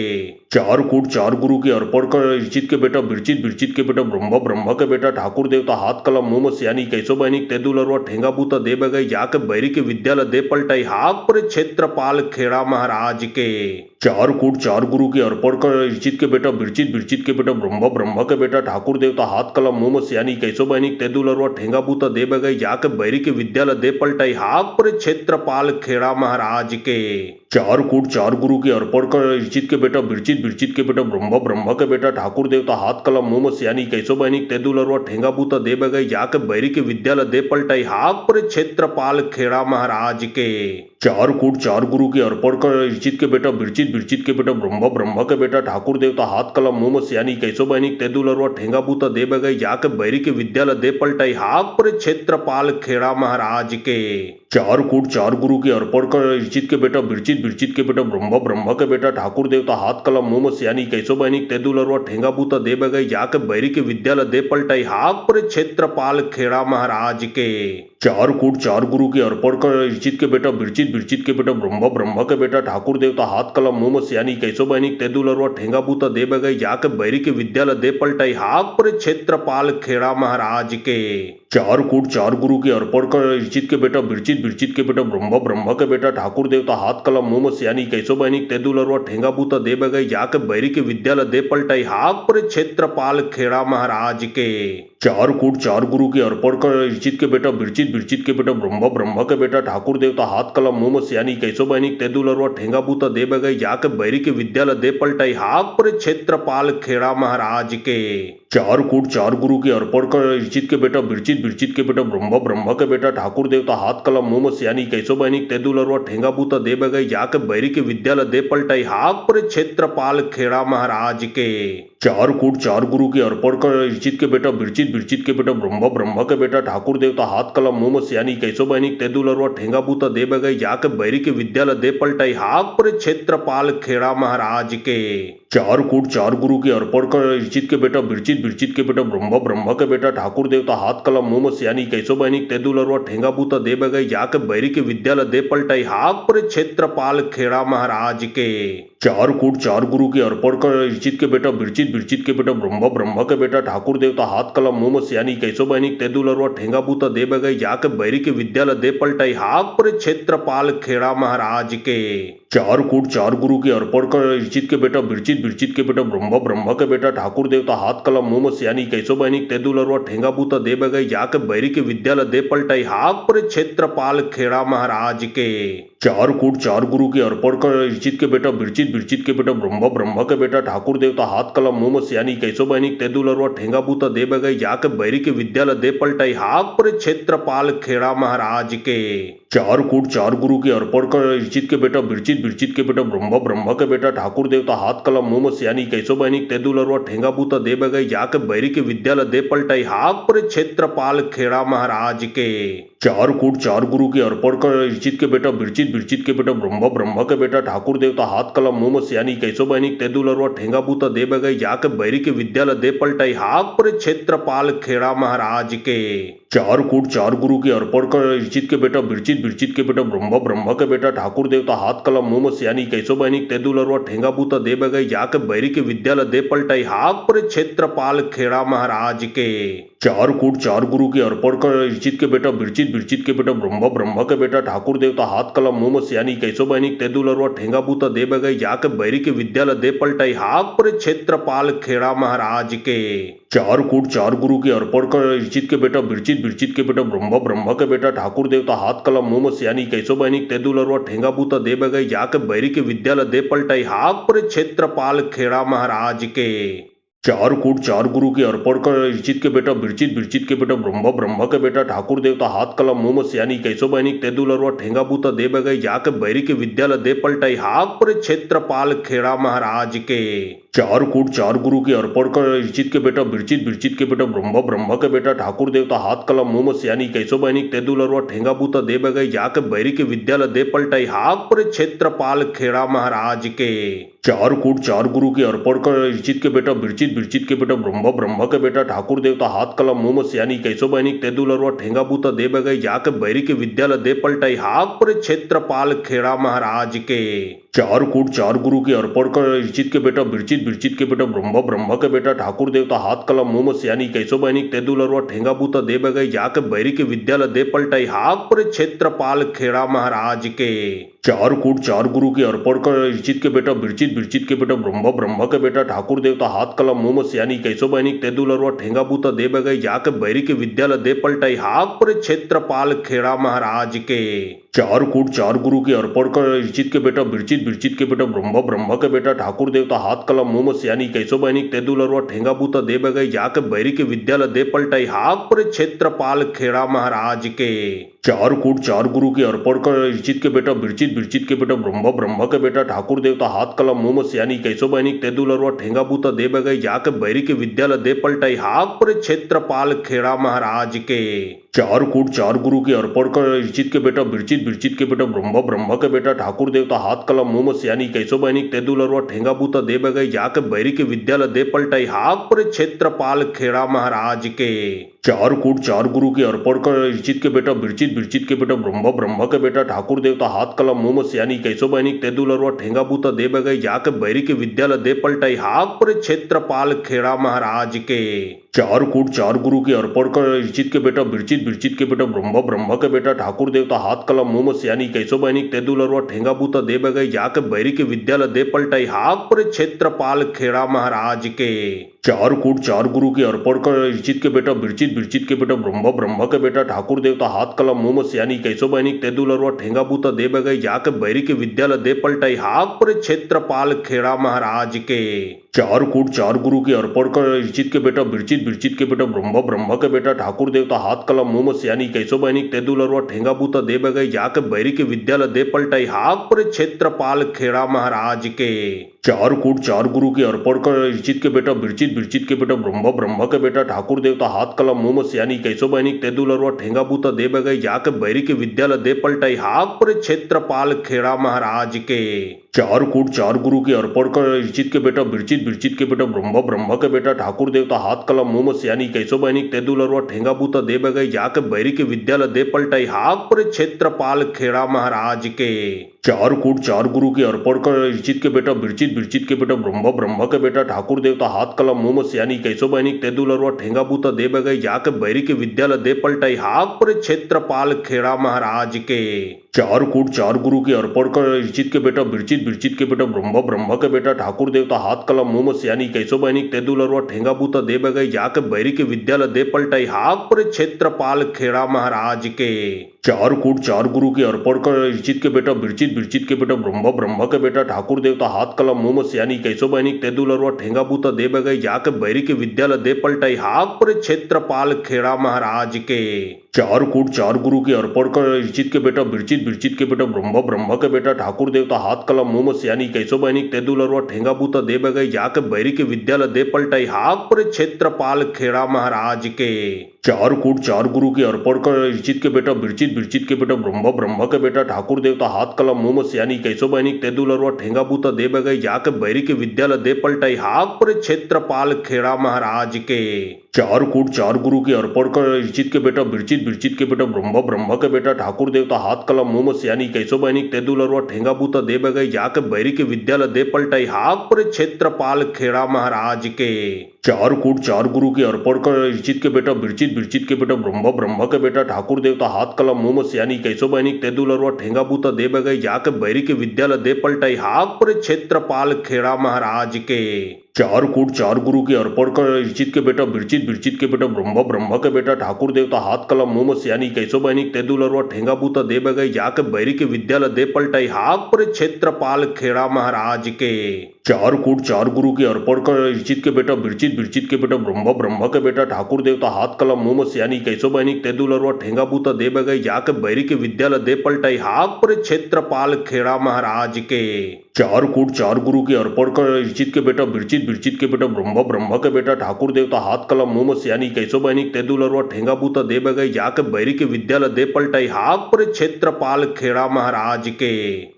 चार कूट चार गुरु के अर्पण कर इर्चित के बेटा बिरचित बिरचित के बेटा ब्रह्म ब्रह्म के बेटा ठाकुर देवता हाथ कलम मुंह सियानी कैसो बहनिक तेदुलरवा ठेंगा बूता दे बगई जाके बैरी के विद्यालय दे पलटाई हाक पर क्षेत्रपाल खेड़ा महाराज के चार कूट चार गुरु के अर्पण कर इर्चित के बेटा बिरचित बिरचित के बेटा ब्रह्म ब्रह्म के बेटा ठाकुर देवता हाथ कलम मुंह सियानी कैसो बहनिक तेदुलरवा ठेंगा बूता दे बगई जाके बैरी के विद्यालय दे पलटाई हाक पर क्षेत्रपाल खेड़ा महाराज के चार कूट चार गुरु के अर्पण कर इर्चित के बेटा बिरचित बिरचित के बेटा ब्रह्म ब्रह्म के बेटा ठाकुर देवता हाथ कलम मुंह सियानी कैसो बहनिक तेदुलरवा ठेंगा बूता दे बगई जाके बैरी के विद्यालय दे पलटाई हाक पर क्षेत्रपाल खेड़ा महाराज के चार कूट चार गुरु के अर्पण कर इर्चित के बेटा बिरचित बिरचित के बेटा ब्रह्म ब्रह्म के बेटा ठाकुर देवता हाथ कलम मुंह सियानी कैसो बहनिक तेदुलरवा ठेंगा बूता दे बगई जाके बैरी के विद्यालय दे पलटाई हाक पर क्षेत्रपाल खेड़ा महाराज के चार कूट चार गुरु के अर्पण कर इर्चित के बेटा बिरचित बिरचित के बेटा ब्रह्म ब्रह्म के बेटा ठाकुर देवता हाथ कलम मुंह सियानी कैसो बहनिक तेदुलरवा ठेंगा बूता दे बगई जाके बैरी के विद्यालय दे पलटाई हाक पर क्षेत्रपाल खेड़ा महाराज के चार कूट चार गुरु के अर्पण कर इर्चित के बेटा बिरचित बिरचित के बेटा ब्रह्म ब्रह्म के बेटा ठाकुर देवता हाथ कलम मुंह सियानी कैसो बहनिक तेदुलरवा ठेंगा बूता दे बगई जाके बैरी के विद्यालय दे पलटाई हाक पर क्षेत्रपाल खेड़ा महाराज के चार कूट चार गुरु के अर्पण कर इर्चित के बेटा बिरचित बिरचित के बेटा ब्रह्म ब्रह्म के बेटा ठाकुर देवता हाथ कलम मुंह सियानी कैसो बहनिक तेदुलरवा ठेंगा बूता दे बगई जाके बैरी के विद्यालय दे पलटाई हाक पर क्षेत्रपाल खेड़ा महाराज के चार कूट चार गुरु के अर्पण कर इर्चित के बेटा बिरचित बिरचित के बेटा ब्रह्म ब्रह्म के बेटा ठाकुर देवता हाथ कलम मुंह सियानी कैसो बहनिक तेदुलरवा ठेंगा बूता दे बगई जाके बैरी के विद्यालय दे पलटाई हाक पर क्षेत्रपाल खेड़ा महाराज के चार कूट चार गुरु के अर्पण कर इर्चित के बेटा बिरचित बिरचित के बेटा ब्रह्म ब्रह्म के बेटा ठाकुर देवता हाथ कलम मुंह सियानी कैसो बहनिक तेदुलरवा ठेंगा बूता दे बगई जाके बैरी के विद्यालय दे पलटाई हाक पर क्षेत्रपाल खेड़ा महाराज के चार कूट चार गुरु के अर्पण कर इर्चित के बेटा बिरचित बिरचित के बेटा ब्रह्म ब्रह्म के बेटा ठाकुर देवता हाथ कलम मुंह सियानी कैसो बहनिक तेदुलरवा ठेंगा बूता दे बगई जाके बैरी के विद्यालय दे पलटाई हाक पर क्षेत्रपाल खेड़ा महाराज के चार कूट चार गुरु के अर्पण कर इर्चित के बेटा बिरचित बिरचित के बेटा ब्रह्म ब्रह्म के बेटा ठाकुर देवता हाथ कलम मुंह सियानी कैसो बहनिक तेदुलरवा ठेंगा बूता दे बगई जाके बैरी के विद्यालय दे पलटाई हाक पर क्षेत्रपाल खेड़ा महाराज के चार कूट चार गुरु के अर्पण कर इर्चित के बेटा बिरचित बिरचित के बेटा ब्रह्म ब्रह्म के बेटा ठाकुर देवता हाथ कलम मुंह सियानी कैसो बहनिक तेदुलरवा ठेंगा बूता दे बगई जाके बैरी के विद्यालय दे पलटाई हाक पर क्षेत्रपाल खेड़ा महाराज के चार कूट चार गुरु के अर्पण कर इर्चित के बेटा बिरचित बिरचित के बेटा ब्रह्म ब्रह्म के बेटा ठाकुर देवता हाथ कलम मुंह सियानी कैसो बहनिक तेदुलरवा ठेंगा बूता दे बगई जाके बैरी के विद्यालय दे पलटाई हाक पर क्षेत्रपाल खेड़ा महाराज के चार कूट चार गुरु के अर्पण कर इर्चित के बेटा बिरचित बिरचित के बेटा ब्रह्म ब्रह्म के बेटा ठाकुर देवता हाथ कलम मुंह सियानी कैसो बहनिक तेदुलरवा ठेंगा बूता दे बगई जाके बैरी के विद्यालय दे पलटाई हाक पर क्षेत्रपाल खेड़ा महाराज के चार कूट चार गुरु के अर्पण कर इर्चित के बेटा बिरचित बिरचित के बेटा ब्रह्म ब्रह्म के बेटा ठाकुर देवता हाथ कलम मुंह सियानी कैसो बहनिक तेदुलरवा ठेंगा बूता दे बगई जाके बैरी के विद्यालय दे पलटाई हाक पर क्षेत्रपाल खेड़ा महाराज के चार कूट चार गुरु के अर्पण कर इर्चित के बेटा बिरचित बिरचित के बेटा ब्रह्म ब्रह्म के बेटा ठाकुर देवता हाथ कलम मुंह सियानी कैसो बहनिक तेदुलरवा ठेंगा बूता दे बगई जाके बैरी के विद्यालय दे पलटाई हाक पर क्षेत्रपाल खेड़ा महाराज के चार कूट चार गुरु के अर्पण कर इर्चित के बेटा बिरचित बिरचित के बेटा ब्रह्म ब्रह्म के बेटा ठाकुर देवता हाथ कलम मुंह सियानी कैसो बहनिक तेदुलरवा ठेंगा बूता दे बगई जाके बैरी के विद्यालय दे पलटाई हाक पर क्षेत्रपाल खेड़ा महाराज के चार कूट चार गुरु के अर्पण कर इर्चित के बेटा बिरचित बिरचित के बेटा ब्रह्म ब्रह्म के बेटा ठाकुर देवता हाथ कलम मुंह सियानी कैसो बहनिक तेदुलरवा ठेंगा बूता दे बगई जाके बैरी के विद्यालय दे पलटाई हाक पर क्षेत्रपाल खेड़ा महाराज के चार कूट चार गुरु के अर्पण कर इर्चित के बेटा बिरचित बिरचित के बेटा ब्रह्म ब्रह्म के बेटा ठाकुर देवता हाथ कलम मुंह सियानी कैसो बहनिक तेदुलरवा ठेंगा बूता दे बगई जाके बैरी के विद्यालय दे पलटाई हाक पर क्षेत्रपाल खेड़ा महाराज के चार कूट चार गुरु के अर्पण कर इर्चित के बेटा बिरचित बिरचित के बेटा ब्रह्म ब्रह्म के बेटा ठाकुर देवता हाथ कलम मुंह सियानी कैसो बहनिक तेदुलरवा ठेंगा बूता दे बगई जाके बैरी के विद्यालय दे पलटाई हाक पर क्षेत्रपाल खेड़ा महाराज के चार कूट चार गुरु के अर्पण कर इर्चित के बेटा बिरचित बिरचित के बेटा ब्रह्म ब्रह्म के बेटा ठाकुर देवता हाथ कलम मुंह सियानी कैसो बहनिक तेदुलरवा ठेंगा बूता दे बगई जाके बैरी के विद्यालय दे पलटाई हाक पर क्षेत्रपाल खेड़ा महाराज के चार कूट चार गुरु के अर्पण कर इर्चित के बेटा बिरचित बिरचित के बेटा ब्रह्म ब्रह्म के बेटा ठाकुर देवता हाथ कलम मुंह सियानी कैसो बहनिक तेदुलरवा ठेंगा बूता दे बगई जाके बैरी के विद्यालय दे पलटाई हाक पर क्षेत्रपाल खेड़ा महाराज के चार कूट चार गुरु के अर्पण कर इर्चित के बेटा बिरचित बिरचित के बेटा ब्रह्म ब्रह्म के बेटा ठाकुर देवता हाथ कलम मुंह सियानी कैसो बहनिक तेदुलरवा ठेंगा बूता दे बगई जाके बैरी के विद्यालय दे पलटाई हाक पर क्षेत्रपाल खेड़ा महाराज के चार कूट चार गुरु के अर्पण कर इर्चित के बेटा बिरचित बिरचित के बेटा ब्रह्म ब्रह्म के बेटा ठाकुर देवता हाथ कलम मुंह सियानी कैसो बहनिक तेदुलरवा ठेंगा बूता दे बगई जाके बैरी के विद्यालय दे पलटाई हाक पर क्षेत्रपाल खेड़ा महाराज के चार कूट चार गुरु के अर्पण कर इर्चित के बेटा बिरचित बिरचित के बेटा ब्रह्म ब्रह्म के बेटा ठाकुर देवता हाथ कलम मुंह सियानी कैसो बहनिक तेदुलरवा ठेंगा बूता दे बगई जाके बैरी के विद्यालय दे पलटाई हाक पर क्षेत्रपाल खेड़ा महाराज के चार कूट चार गुरु के अर्पण कर इर्चित के बेटा बिरचित बिरचित के बेटा ब्रह्म ब्रह्म के बेटा ठाकुर देवता हाथ कलम मुंह सियानी कैसो बहनिक तेदुलरवा ठेंगा बूता दे बगई जाके बैरी के विद्यालय दे पलटाई हाक पर क्षेत्रपाल खेड़ा महाराज के चार कूट चार गुरु के अर्पण कर इर्चित के बेटा बिरचित बिरचित के बेटा ब्रह्म ब्रह्म के बेटा ठाकुर देवता हाथ कलम मुंह सियानी कैसो बहनिक तेदुलरवा ठेंगा बूता दे बगई जाके बैरी के विद्यालय दे पलटाई हाक पर क्षेत्रपाल खेड़ा महाराज के चार कूट चार गुरु के अर्पण कर इर्चित के बेटा बिरचित बिरचित के बेटा ब्रह्म ब्रह्म के बेटा ठाकुर देवता हाथ कलम मुंह सियानी कैसो बहनिक तेदुलरवा ठेंगा बूता दे बगई जाके बैरी के विद्यालय दे पलटाई हाक पर क्षेत्रपाल खेड़ा महाराज के चार कूट चार गुरु के अर्पण कर इर्चित के बेटा बिरचित बिरचित के बेटा ब्रह्म ब्रह्म के बेटा ठाकुर देवता हाथ कलम मुंह सियानी कैसो बहनिक तेदुलरवा ठेंगा बूता दे बगई जाके बैरी के विद्यालय दे पलटाई हाक पर क्षेत्रपाल खेड़ा महाराज के चार कूट चार गुरु के अर्पण कर इर्चित के बेटा बिरचित बिरचित के बेटा ब्रह्म ब्रह्म के बेटा ठाकुर देवता हाथ कलम मुंह सियानी कैसो बहनिक तेदुलरवा ठेंगा बूता दे बगई जाके बैरी के विद्यालय दे पलटाई हाक पर क्षेत्रपाल खेड़ा महाराज के चार कूट चार गुरु के अर्पण कर इर्चित के बेटा बिरचित बिरचित के बेटा ब्रह्म ब्रह्म के बेटा ठाकुर देवता हाथ कलम मुंह सियानी कैसो बहनिक तेदुलरवा ठेंगा बूता दे बगई जाके बैरी के विद्यालय दे पलटाई हाक पर क्षेत्रपाल खेड़ा महाराज के चार कूट चार गुरु के अर्पण कर इर्चित के बेटा बिरचित बिरचित के बेटा ब्रह्म ब्रह्म के बेटा ठाकुर देवता हाथ कलम मुंह सियानी कैसो बहनिक तेदुलरवा ठेंगा बूता दे बगई जाके बैरी के विद्यालय दे पलटाई हाक पर क्षेत्रपाल खेड़ा महाराज के चार कूट चार गुरु के अर्पण कर इर्चित के बेटा बिरचित बिरचित के बेटा ब्रह्म ब्रह्म के बेटा ठाकुर देवता हाथ कलम मुंह सियानी कैसो बहनिक तेदुलरवा ठेंगा बूता दे बगई जाके बैरी के विद्यालय दे पलटाई हाक पर क्षेत्रपाल खेड़ा महाराज के चार कूट चार गुरु के अर्पण कर इर्चित के बेटा बिरचित बिरचित के बेटा ब्रह्म ब्रह्म के बेटा ठाकुर देवता हाथ कलम मुंह सियानी कैसो बहनिक तेदुलरवा ठेंगा बूता दे बगई जाके बैरी के विद्यालय दे पलटाई हाक पर क्षेत्रपाल खेड़ा महाराज के चार कूट चार गुरु के अर्पण कर इर्चित के बेटा बिरचित बिरचित के बेटा ब्रह्म ब्रह्म के बेटा ठाकुर देवता हाथ कलम मुंह सियानी कैसो बहनिक तेदुलरवा ठेंगा बूता दे बगई जाके बैरी के विद्यालय दे पलटाई हाक पर क्षेत्रपाल खेड़ा महाराज के चार कूट चार गुरु के अर्पण कर इर्चित के बेटा बिरचित बिरचित के बेटा ब्रह्म ब्रह्म के बेटा ठाकुर देवता हाथ कलम मुंह सियानी कैसो बहनिक तेदुलरवा ठेंगा बूता दे बगई जाके बैरी के विद्यालय दे पलटाई हाक पर क्षेत्रपाल खेड़ा महाराज के चार कूट चार गुरु के अर्पण कर ऋचित के बेटा बिरचित बिरचित के बेटा ब्रह्म ब्रह्म के बेटा ठाकुर देवता हाथ कलम मुंह सियानी कैसो बहनिक तेदुलरवा ठेंगा बूता दे बगई जाके बैरी के विद्यालय दे पलटाई हाक पर क्षेत्रपाल खेड़ा महाराज के चार कूट चार गुरु के अर्पण कर ऋचित के बेटा बिरचित बिरचित के बेटा ब्रह्म ब्रह्म के बेटा ठाकुर देवता हाथ कलम मुंह सियानी कैसो बहनिक तेदुलरवा ठेंगा बूता दे बगई जाके बैरी के विद्यालय दे पलटाई हाक पर क्षेत्रपाल खेड़ा महाराज के चार कूट चार गुरु के अर्पण कर ऋचित के बेटा बिरचित बिरचित के बेटा ब्रह्म ब्रह्म के बेटा ठाकुर देवता हाथ कलम मुंह सियानी कैसो बहनिक तेदुलरवा ठेंगा बूता दे बगई जाके बैरी के विद्यालय दे पलटाई हाक पर क्षेत्रपाल खेड़ा महाराज के चार कूट चार गुरु के अर्पण कर ऋचित के बेटा बिरचित बिरचित के बेटा ब्रह्म ब्रह्म के बेटा ठाकुर देवता हाथ कलम मुंह सियानी कैसो बहनिक तेदुलरवा ठेंगा बूता दे बगई जाके बैरी के विद्यालय दे पलटाई हाक पर क्षेत्रपाल खेड़ा महाराज के चार कूट चार गुरु के अर्पण कर ऋचित के बेटा बिरचित बिरचित के बेटा ब्रह्म ब्रह्म के बेटा ठाकुर देवता हाथ कलम मुंह सियानी कैसो बहनिक तेदुलरवा ठेंगा बूता दे बगई जाके बैरी के विद्यालय दे पलटाई हाक पर क्षेत्रपाल खेड़ा महाराज के चार कूट चार गुरु के अर्पण कर ऋचित के बेटा बिरचित बिरचित के बेटा ब्रह्म ब्रह्म के बेटा ठाकुर देवता हाथ कलम मुंह सियानी कैसो बहनिक तेदुलरवा ठेंगा बूता दे बगई जाके बैरी के विद्यालय दे पलटाई हाक पर क्षेत्रपाल खेड़ा महाराज के चार कूट चार गुरु के अर्पण कर ऋचित के बेटा बिरचित बिरचित के बेटा ब्रह्म ब्रह्म के बेटा ठाकुर देवता हाथ कलम मुंह सियानी कैसो बहनिक तेदुलरवा ठेंगा बूता दे बगई जाके बैरी के विद्यालय दे पलटाई हाक पर क्षेत्रपाल खेड़ा महाराज के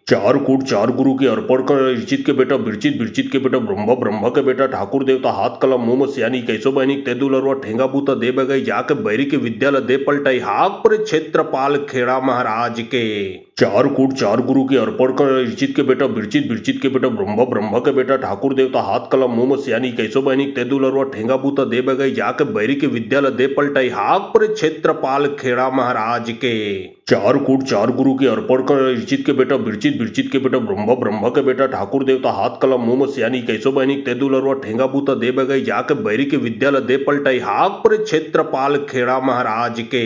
चार कूट चार गुरु के अर्पण कर ऋचित के बेटा बिरचित बिरचित के बेटा ब्रह्म ब्रह्म के बेटा ठाकुर देवता हाथ कलम मुंह सियानी कैसो बहनिक तेदुलरवा ठेंगा बूता दे बगई जाके बैरी के विद्यालय दे पलटाई हाक पर क्षेत्रपाल खेड़ा महाराज के चार कूट चार गुरु के अर्पण कर ऋचित के बेटा बिरचित बिरचित के बेटा ब्रह्म ब्रह्म के बेटा ठाकुर देवता हाथ कलम मुंह सियानी कैसो बहनिक तेदुलरवा ठेंगा बूता दे बगई जाके बैरी के विद्यालय दे पलटाई हाक पर क्षेत्रपाल खेड़ा महाराज के चार कूट चार गुरु के अर्पण कर ऋचित के बेटा बिरचित बिरचित के बेटा ब्रह्म ब्रह्म के बेटा ठाकुर देवता हाथ कलम मुंह सियानी कैसो बहनिक तेदुलरवा ठेंगा बूता दे बगई जाके बैरी के विद्यालय दे पलटाई हाक पर क्षेत्रपाल खेड़ा महाराज के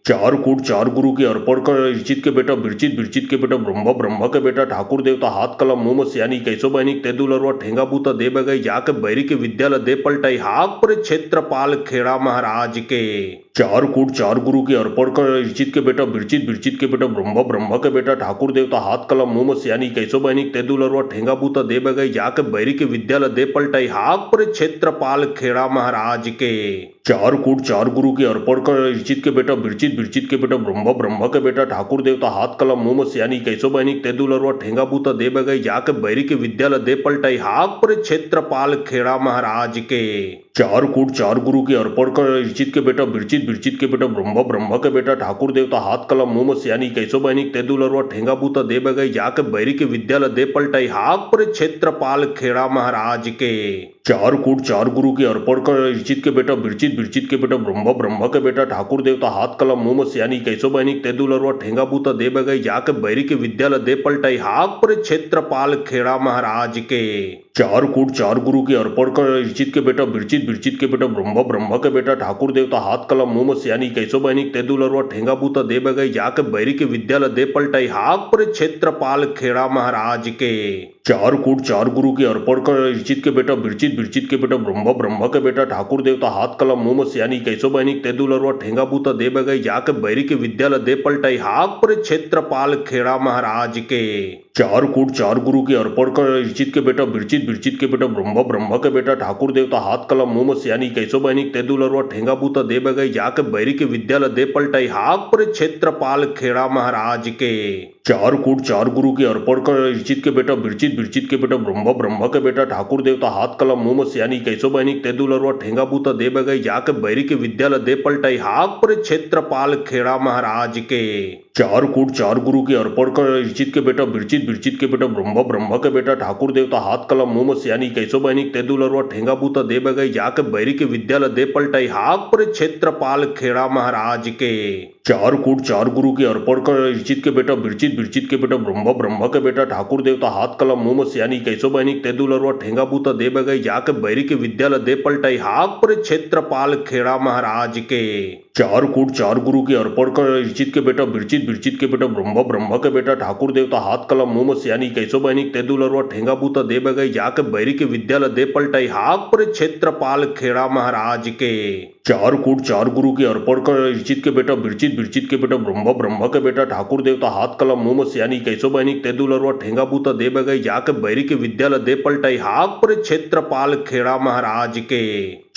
चार कूट चार गुरु के अर्पण कर ऋचित के बेटा बिरचित बिरचित के बेटा ब्रह्म ब्रह्म के बेटा ठाकुर देवता हाथ कलम मुंह सियानी कैसो बहनिक तेदुलरवा ठेंगा बूता दे बगई जाके बैरी के विद्यालय दे पलटाई हाक पर क्षेत्रपाल खेड़ा महाराज के चार कूट चार गुरु के अर्पण कर ऋचित के बेटा बिरचित बिरचित के बेटा ब्रह्म ब्रह्म के बेटा ठाकुर देवता हाथ कलम मुंह सियानी कैसो बहनिक तेदुलरवा ठेंगा बूता दे बगई जाके बैरी के विद्यालय दे पलटाई हाक पर क्षेत्रपाल खेड़ा महाराज के चार कूट चार गुरु के अर्पण कर ऋचित के बेटा बिरचित बिरचित के बेटा ब्रह्म ब्रह्म के बेटा ठाकुर देवता हाथ कलम मुंह सियानी कैसो बहनिक तेदुलरवा ठेंगा बूता दे बगई जाके बैरी के विद्यालय दे पलटाई हाक पर क्षेत्रपाल खेड़ा महाराज के चार कूट चार गुरु के अर्पण कर ऋचित के बेटा बिरचित बिरचित के बेटा ब्रह्म ब्रह्म के बेटा ठाकुर देवता हाथ कलम मुंह सियानी कैसो बहनिक तेदुलरवा ठेंगा बूता दे बगई जाके बैरी के विद्यालय दे पलटाई हाक पर क्षेत्रपाल खेड़ा महाराज के चार कूट चार गुरु के अर्पण कर ऋचित के बेटा बिरचित बिरचित के बेटा ब्रह्म ब्रह्म के बेटा ठाकुर देवता हाथ कलम मुंह सियानी कैसो बहनिक तेदुलरवा ठेंगा बूता दे बगई जाके बैरी के विद्यालय दे पलटाई हाक पर क्षेत्रपाल खेड़ा महाराज के चार कूट चार गुरु के अर्पण कर ऋचित के बेटा बिरचित बिरचित के बेटा ब्रह्म ब्रह्म के बेटा ठाकुर देवता हाथ कलम मुंह सियानी कैसो बहनिक तेदुलरवा ठेंगा बूता दे बगई जाके बैरी के विद्यालय दे पलटाई हाक पर क्षेत्रपाल खेड़ा महाराज के चार कूट चार गुरु के अर्पण कर ऋचित के बेटा बिरचित बिरचित के बेटा ब्रह्म ब्रह्म के बेटा ठाकुर देवता हाथ कलम मुंह सियानी कैसो बहनिक तेदुलरवा ठेंगा बूता दे बगई जाके बैरी के विद्यालय दे पलटाई हाक पर क्षेत्रपाल खेड़ा महाराज के चार कूट चार गुरु के अर्पण कर ऋचित के बेटा बिरचित बिरचित के बेटा ब्रह्म ब्रह्म के बेटा ठाकुर देवता हाथ कलम मुंह सियानी कैसो बहनिक तेदुलरवा ठेंगा बूता दे बगई जाके बैरी के विद्यालय दे पलटाई हाक पर क्षेत्रपाल खेड़ा महाराज के चार कूट चार गुरु के अर्पण कर ऋचित के बेटा बिरचित बिरचित के बेटा ब्रह्म ब्रह्म के बेटा ठाकुर देवता हाथ कलम मुंह सियानी कैसो बहनिक तेदुलरवा ठेंगा बूता दे बगई जाके बैरी के विद्यालय दे पलटाई हाक पर क्षेत्रपाल खेड़ा महाराज के चार कूट चार गुरु के अर्पण कर ऋचित के बेटा बिरचित बिरचित के बेटा ब्रह्म ब्रह्म के बेटा ठाकुर देवता हाथ कलम मुंह सियानी कैसो बहनिक तेदुलरवा ठेंगा बूता दे बगई जाके बैरी के विद्यालय दे पलटाई हाक पर क्षेत्रपाल खेड़ा महाराज के चार कूट चार गुरु के अर्पण कर ऋचित के बेटा बिरचित बिरचित के बेटा ब्रह्म ब्रह्म के बेटा ठाकुर देवता हाथ कलम मुंह सियानी कैसो बहनिक तेदुलरवा ठेंगा बूता दे बगई जाके बैरी के विद्यालय दे पलटाई हाक पर क्षेत्रपाल खेड़ा महाराज के चार कूट चार गुरु के अर्पण कर ऋचित के बेटा बिरचित बिरचित के बेटा ब्रह्म ब्रह्म के बेटा ठाकुर देवता हाथ कलम मुंह सियानी कैसो बहनिक तेदुलरवा ठेंगा बूता दे बगई जाके बैरी के विद्यालय दे पलटाई हाक पर क्षेत्रपाल खेड़ा महाराज के चार कूट चार गुरु के अर्पण कर ऋचित के बेटा बिरचित बिरचित के बेटा ब्रह्म ब्रह्म के बेटा ठाकुर देवता हाथ कलम मुंह सियानी कैसो बहनिक तेदुलरवा ठेंगा बूता दे बगई जाके बैरी के विद्यालय दे पलटाई हाक पर क्षेत्रपाल खेड़ा महाराज के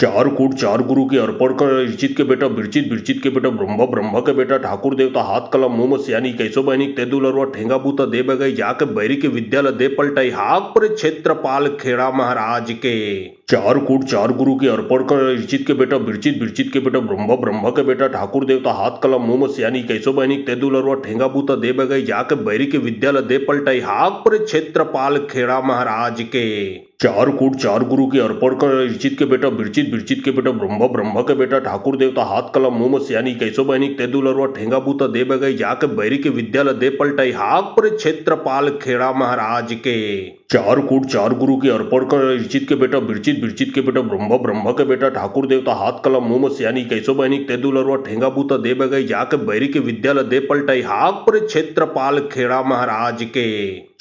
चार कूट चार गुरु के अर्पण कर ऋचित के बेटा बिरचित बिरचित के बेटा ब्रह्म ब्रह्म के बेटा ठाकुर देवता हाथ कलम मुंह सियानी कैसो बहनिक तेदुलरवा ठेंगा बूता दे बगई जाके बैरी के विद्यालय दे पलटाई हाक पर क्षेत्रपाल खेड़ा महाराज के चार कूट चार गुरु के अर्पण कर ऋचित के बेटा बिरचित बिरचित के बेटा ब्रह्म ब्रह्म के बेटा ठाकुर देवता हाथ कलम मुंह सियानी कैसो बहनिक तेदुलरवा ठेंगा बूता दे बगई जाके बैरी के विद्यालय दे पलटाई हाक पर क्षेत्रपाल खेड़ा महाराज के चार कूट चार गुरु के अर्पण कर ऋचित के बेटा बिरचित बिरचित के बेटा ब्रह्म ब्रह्म के बेटा ठाकुर देवता हाथ कलम मुंह सियानी कैसो बहनिक तेदुलरवा ठेंगा बूता दे बगई जाके बैरी के विद्यालय दे पलटाई हाक पर क्षेत्रपाल खेड़ा महाराज के चार कूट चार गुरु के अर्पण कर ऋचित के बेटा बिरचित बिरचित के बेटा ब्रह्म ब्रह्म के बेटा ठाकुर देवता हाथ कलम मुंह सियानी कैसो बहनिक तेदुलरवा ठेंगा बूता दे बगई जाके बैरी के विद्यालय दे पलटाई हाक पर क्षेत्रपाल खेड़ा महाराज के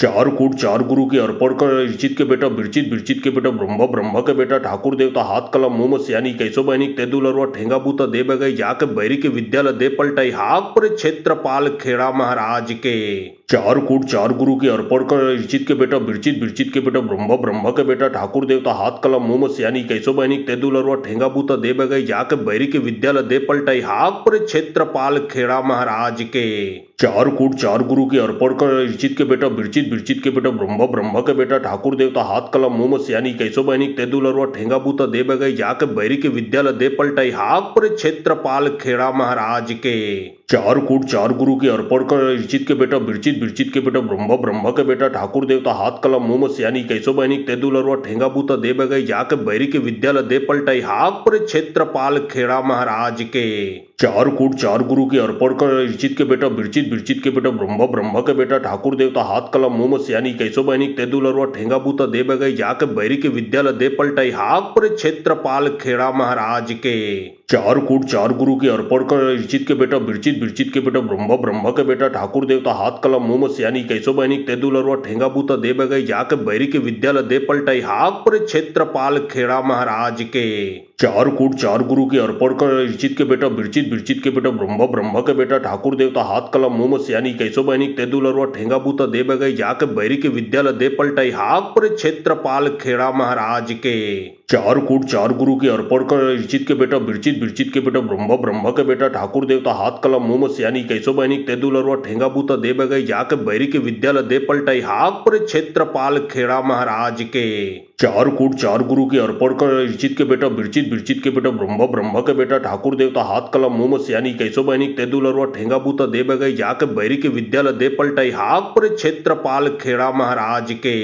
चार कूट चार गुरु के अर्पण कर ऋचित के बेटा बिरचित बिरचित के बेटा ब्रह्म ब्रह्म के बेटा ठाकुर देवता हाथ कलम मुंह सियानी कैसो बहनिक तेदुलरवा ठेंगा बूता दे बगई जाके बैरी के विद्यालय दे पलटाई हाक पर क्षेत्रपाल खेड़ा महाराज के चार कूट चार गुरु के अर्पण कर ऋचित के बेटा बिरचित बिरचित के बेटा ब्रह्म ब्रह्म के बेटा ठाकुर देवता हाथ कलम मुंह सियानी कैसो बहनिक तेदुलरवा ठेंगा बूता दे बगई जाके बैरी के विद्यालय दे पलटाई हाक पर क्षेत्रपाल खेड़ा महाराज के चार कूट चार गुरु के अर्पण कर ऋचित के बेटा बिरचित बिरचित के बेटा ब्रह्म ब्रह्म के बेटा ठाकुर देवता हाथ कलम मुंह सियानी कैसो बहनिक तेदुलरवा ठेंगा बूता दे बगई जाके बैरी के विद्यालय दे पलटाई हाक पर क्षेत्रपाल खेड़ा महाराज के चार कूट चार गुरु के अर्पण कर ऋचित के बेटा बिरचित बिरचित के बेटा ब्रह्म ब्रह्म के बेटा ठाकुर देवता हाथ कलम मुंह सियानी कैसो बहनिक तेदुलरवा ठेंगा बूता दे बगई जाके बैरी के विद्यालय दे पलटाई हाक पर क्षेत्रपाल खेड़ा महाराज के चार कूट चार गुरु के अर्पण कर ऋचित के बेटा बिरचित बिरचित के बेटा ब्रह्म ब्रह्म के बेटा ठाकुर देवता हाथ कलम मुंह सियानी कैसो बहनिक तेदुलरवा ठेंगा बूता दे बगई जाके बैरी के विद्यालय दे पलटाई हाक पर क्षेत्रपाल खेड़ा महाराज के चार कूट चार गुरु के अर्पण कर ऋचित के बेटा बिरचित बिरचित के बेटा ब्रह्म ब्रह्म के बेटा ठाकुर देवता हाथ कलम मुंह सियानी कैसो बहनिक तेदुलरवा ठेंगा बूता दे बगई जाके बैरी के विद्यालय दे पलटाई हाक पर क्षेत्रपाल खेड़ा महाराज के चार कूट चार गुरु के अर्पण कर ऋचित के बेटा बिरचित बिरचित के बेटा ब्रह्म ब्रह्म के बेटा ठाकुर देवता हाथ कलम मुंह सियानी कैसो बहनिक तेदुलरवा ठेंगा बूता दे बगई जाके बैरी के विद्यालय दे पलटाई हाक पर क्षेत्रपाल खेड़ा महाराज के चार कूट चार गुरु के अर्पण कर ऋचित के बेटा बिरचित बिरचित के बेटा ब्रह्म ब्रह्म के बेटा ठाकुर देवता हाथ कलम मुंह सियानी कैसो बहनिक तेदुलरवा ठेंगा बूता दे बगई जाके बैरी के विद्यालय दे पलटाई हाक पर क्षेत्रपाल खेड़ा महाराज के चार कूट चार गुरु के अर्पण कर ऋचित के बेटा बिरचित बिरचित के बेटा ब्रह्म ब्रह्म के बेटा ठाकुर देवता हाथ कलम मुंह सियानी कैसो बहनिक तेदुलरवा ठेंगा बूता दे बगई जाके बैरी के विद्यालय दे पलटाई हाक पर क्षेत्रपाल खेड़ा महाराज के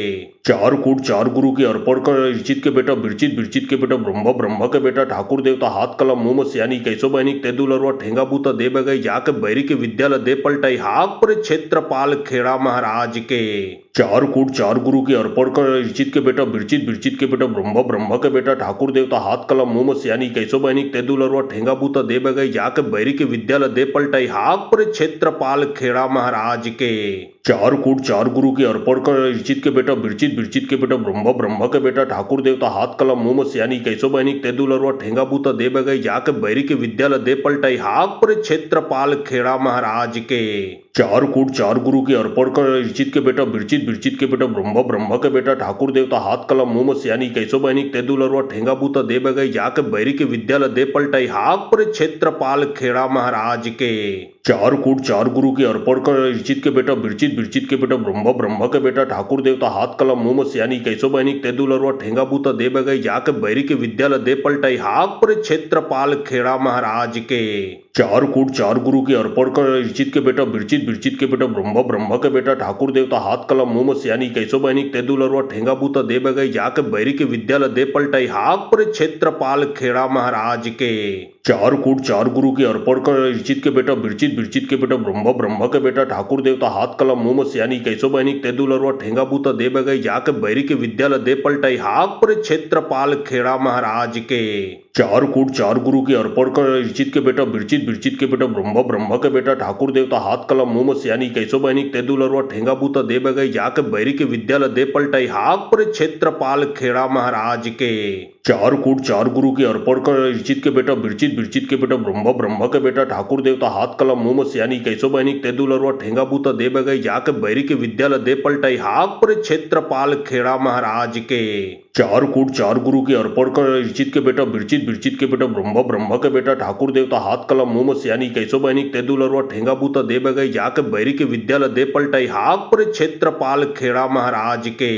चार कूट चार गुरु के अर्पण कर ऋचित के बेटा बिरचित बिरचित के बेटा ब्रह्म ब्रह्म के बेटा ठाकुर देवता हाथ कलम मुंह सियानी कैसो बहनिक तेदुलरवा ठेंगा बूता दे बगई जाके बैरी के विद्यालय दे पलटाई हाक पर क्षेत्रपाल खेड़ा महाराज के चार कूट चार गुरु के अर्पण कर ऋचित के बेटा बिरचित बिरचित के बेटा ब्रह्म ब्रह्म के बेटा ठाकुर देवता हाथ कलम मुंह सियानी कैसो बहनिक तेदुलरवा ठेंगा बूता दे बगई जाके बैरी के विद्यालय दे पलटाई हाक पर क्षेत्रपाल खेड़ा महाराज के चार कूट चार गुरु के अर्पण कर ऋचित के बेटा बिरचित बिरचित के बेटा ब्रह्म ब्रह्म के बेटा ठाकुर देवता हाथ कलम मुंह सियानी कैसो बहनिक तेदुलरवा ठेंगा बूता दे बगई जाके बैरी के विद्यालय दे पलटाई हाक पर क्षेत्रपाल खेड़ा महाराज के चार कूट चार गुरु के अर्पण कर ऋचित के बेटा बिरचित बिरचित के बेटा ब्रह्म ब्रह्म के बेटा ठाकुर देवता हाथ कलम मुंह सियानी कैसो बहनिक तेदुलरवा ठेंगा बूता दे बगई जाके बैरी के विद्यालय दे पलटाई हाक पर क्षेत्रपाल खेड़ा महाराज के चार कूट चार गुरु के अर्पण कर ऋचित के बेटा बिरचित बिरचित के बेटा ब्रह्म ब्रह्म के बेटा ठाकुर देवता हाथ कलम मुंह सियानी कैसो बहनिक तेदुलरवा ठेंगा बूता दे बगई जाके बैरी के विद्यालय दे पलटाई हाक पर क्षेत्रपाल खेड़ा महाराज के चार कूट चार गुरु के अर्पण कर ऋचित के बेटा बिरचित बिरचित के बेटा ब्रह्म ब्रह्म के बेटा ठाकुर देवता हाथ कलम मुंह सियानी कैसो बहनिक तेदुलरवा ठेंगा बूता दे बगई जाके बैरी के विद्यालय दे पलटाई हाक पर क्षेत्रपाल खेड़ा महाराज के चार कूट चार गुरु के अर्पण कर ऋचित के बेटा बिरचित बिरचित के बेटा ब्रह्म ब्रह्म के बेटा ठाकुर देवता हाथ कलम मुंह सियानी कैसो बहनिक तेदुलरवा ठेंगा बूता दे बगई जाके बैरी के विद्यालय दे पलटाई हाक पर क्षेत्रपाल खेड़ा महाराज के चार कूट चार गुरु के अर्पण कर ऋचित के बेटा बिरचित बिरचित के बेटा ब्रह्म ब्रह्म के बेटा ठाकुर देवता हाथ कलम मुंह सियानी कैसो बहनिक तेदुलरवा ठेंगा बूता दे बगई जाके बैरी के विद्यालय दे पलटाई हाक पर क्षेत्रपाल खेड़ा महाराज के चार कूट चार गुरु के अर्पण कर ऋचित के बेटा बिरचित बिरचित के बेटा ब्रह्म के बेटा ठाकुर देवता हाथ कलम मुंह में सियानी कैसो बहनी तेदुल और ठेंगा बूता दे बगई जाके बैरी के विद्यालय दे पलटाई हाक पर क्षेत्रपाल खेड़ा महाराज के चार कूट चार गुरु के अर्पण कर ऋचित के बेटा बिरचित के बेटा ब्रह्म के बेटा ठाकुर देवता हाथ कलम मुंह में सियानी कैसो बहनी तेदुल और ठेंगा बूता दे बगई जाके बैरी के विद्यालय दे पलटाई हाक पर क्षेत्रपाल खेड़ा महाराज के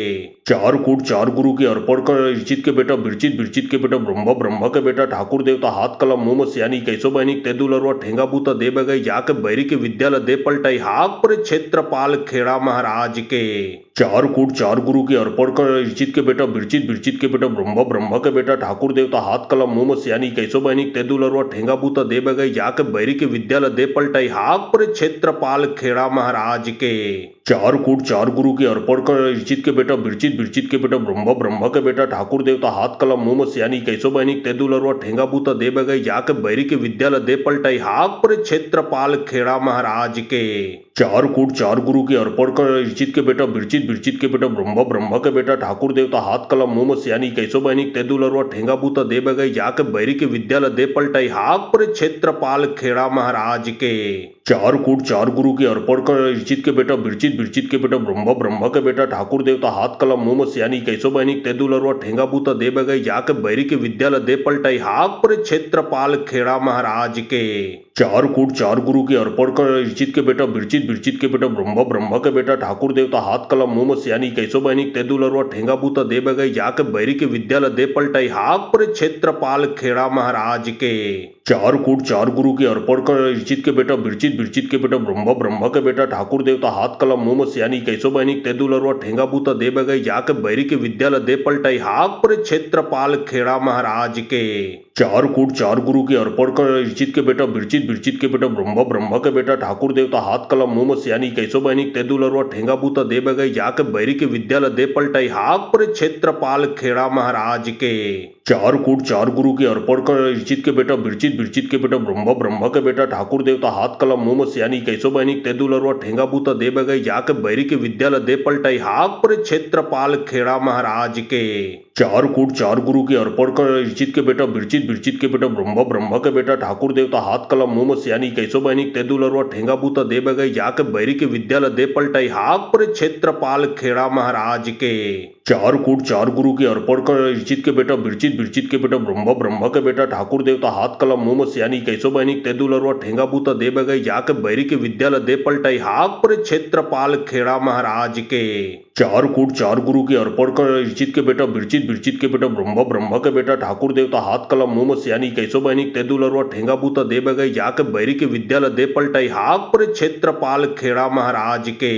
चार कूट चार गुरु के अर्पण कर ऋचित के बेटा बिरचित के बेटा ब्रह्म के बेटा ठाकुर देवता हाथ कलम मुंह में सियानी कैसो बहनी तेदुल और ठेंगा बूता दे बगई जाके बैरी के विद्यालय दे पलटाई हाक पर क्षेत्रपाल खेड़ा महाराज के चार कूट चार गुरु के अर्पण कर ऋचित के बेटा बिरचित के बेटा ब्रह्म के बेटा ठाकुर देवता हाथ कलम मुंह में सियानी कैसो बहनी तेदुल और ठेंगा बूता दे बगई जाके बैरी के विद्यालय दे पलटाई हाक पर क्षेत्रपाल खेड़ा महाराज के चार कूट चार गुरु के अर्पण कर ऋचित के बेटा बिरचित के बेटा ब्रह्म के बेटा ठाकुर देवता हाथ कलम मुंह में सियानी कैसो बहनी तेदुल और ठेंगा बूता दे बगई जाके बैरी के विद्यालय दे पलटाई हाक पर क्षेत्रपाल खेड़ा महाराज के चार कूट चार गुरु के अर्पण कर ऋचित के बेटा बिरचित के बेटा ब्रह्म के बेटा ठाकुर देवता हाथ कलम मुंह में सियानी कैसो बहनी तेदुल और ठेंगा बूता दे बगई जाके बैरी के विद्यालय दे पलटाई हाक पर क्षेत्रपाल खेड़ा महाराज के चार कूट चार गुरु के अर्पण कर ऋचित के बेटा बिरचित के बेटा ब्रह्म के बेटा ठाकुर देवता हाथ कलम मुंह में सियानी कैसो बहनी तेदुल और ठेंगा बूता दे बगई जाके बैरी के विद्यालय दे पलटाई हाक पर क्षेत्रपाल खेड़ा महाराज के चार कूट चार गुरु के अर्पण कर ऋचित के बेटा बिरचित के बेटा ब्रह्म के बेटा ठाकुर देवता हाथ कलम मुंह में सियानी कैसो बहनी तेदुल और ठेंगा बूता दे बगई जाके बैरी के विद्यालय दे पलटाई हाक पर क्षेत्रपाल खेड़ा महाराज के चार कूट चार गुरु के अर्पण कर ऋचित के बेटा बिरचित के बेटा ब्रह्म के बेटा ठाकुर देवता हाथ कलम मुंह में सियानी कैसो बहनी तेदुल और ठेंगा बूता दे बगई जाके बैरी के विद्यालय दे पलटाई हाक पर क्षेत्रपाल खेड़ा महाराज के चार कूट चार गुरु के अर्पण कर ऋचित के बेटा बिरचित के बेटा ब्रह्म के बेटा ठाकुर देवता हाथ कलम मुंह में सियानी कैसो बहनी तेदुल और ठेंगा बूता दे बगई जाके बैरी के विद्यालय दे पलटाई हाक पर क्षेत्रपाल खेड़ा महाराज के चार कूट चार गुरु के अर्पण कर ऋचित के बेटा बिरचित के बेटा ब्रह्म के बेटा ठाकुर देवता हाथ कलम मुंह में सियानी कैसो बहनी तेदुल और ठेंगा बूता दे बगई जाके बैरी के विद्यालय दे पलटाई हाक पर क्षेत्रपाल खेड़ा महाराज के चार कूट चार गुरु के अर्पण कर ऋचित के बेटा बिरचित के बेटा ब्रह्म के बेटा ठाकुर देवता हाथ कलम मुंह में सियानी कैसो बहनी तेदुल और ठेंगा बूता दे बगई जाके बैरी के विद्यालय दे पलटाई हाक पर क्षेत्रपाल खेड़ा महाराज के चार कूट चार गुरु के अर्पण कर ऋचित के बेटा बिरचित के बेटा ब्रह्म के बेटा ठाकुर देवता हाथ कलम मुंह में सियानी कैसो बहनी तेदुल और ठेंगा बूता दे बगई जाके बैरी के विद्यालय दे पलटाई हाक पर क्षेत्रपाल खेड़ा महाराज के चार कूट चार गुरु के अर्पण कर ऋचित के बेटा बिरचित के बेटा ब्रह्म के बेटा ठाकुर देवता हाथ कलम मुंह में सियानी कैसो बहनी तेदुल और ठेंगा बूता दे बगई जाके बैरी के विद्यालय दे पलटाई हाक पर क्षेत्रपाल खेड़ा महाराज के चार कूट चार गुरु के अर्पण कर ऋचित के बेटा बिरचित के बेटा ब्रह्म के बेटा ठाकुर देवता हाथ कलम मुंह में सियानी कैसो बहनी तेदुल और ठेंगा बूता दे बगई जाके बैरी के विद्यालय दे पलटाई हाक पर क्षेत्रपाल खेड़ा महाराज के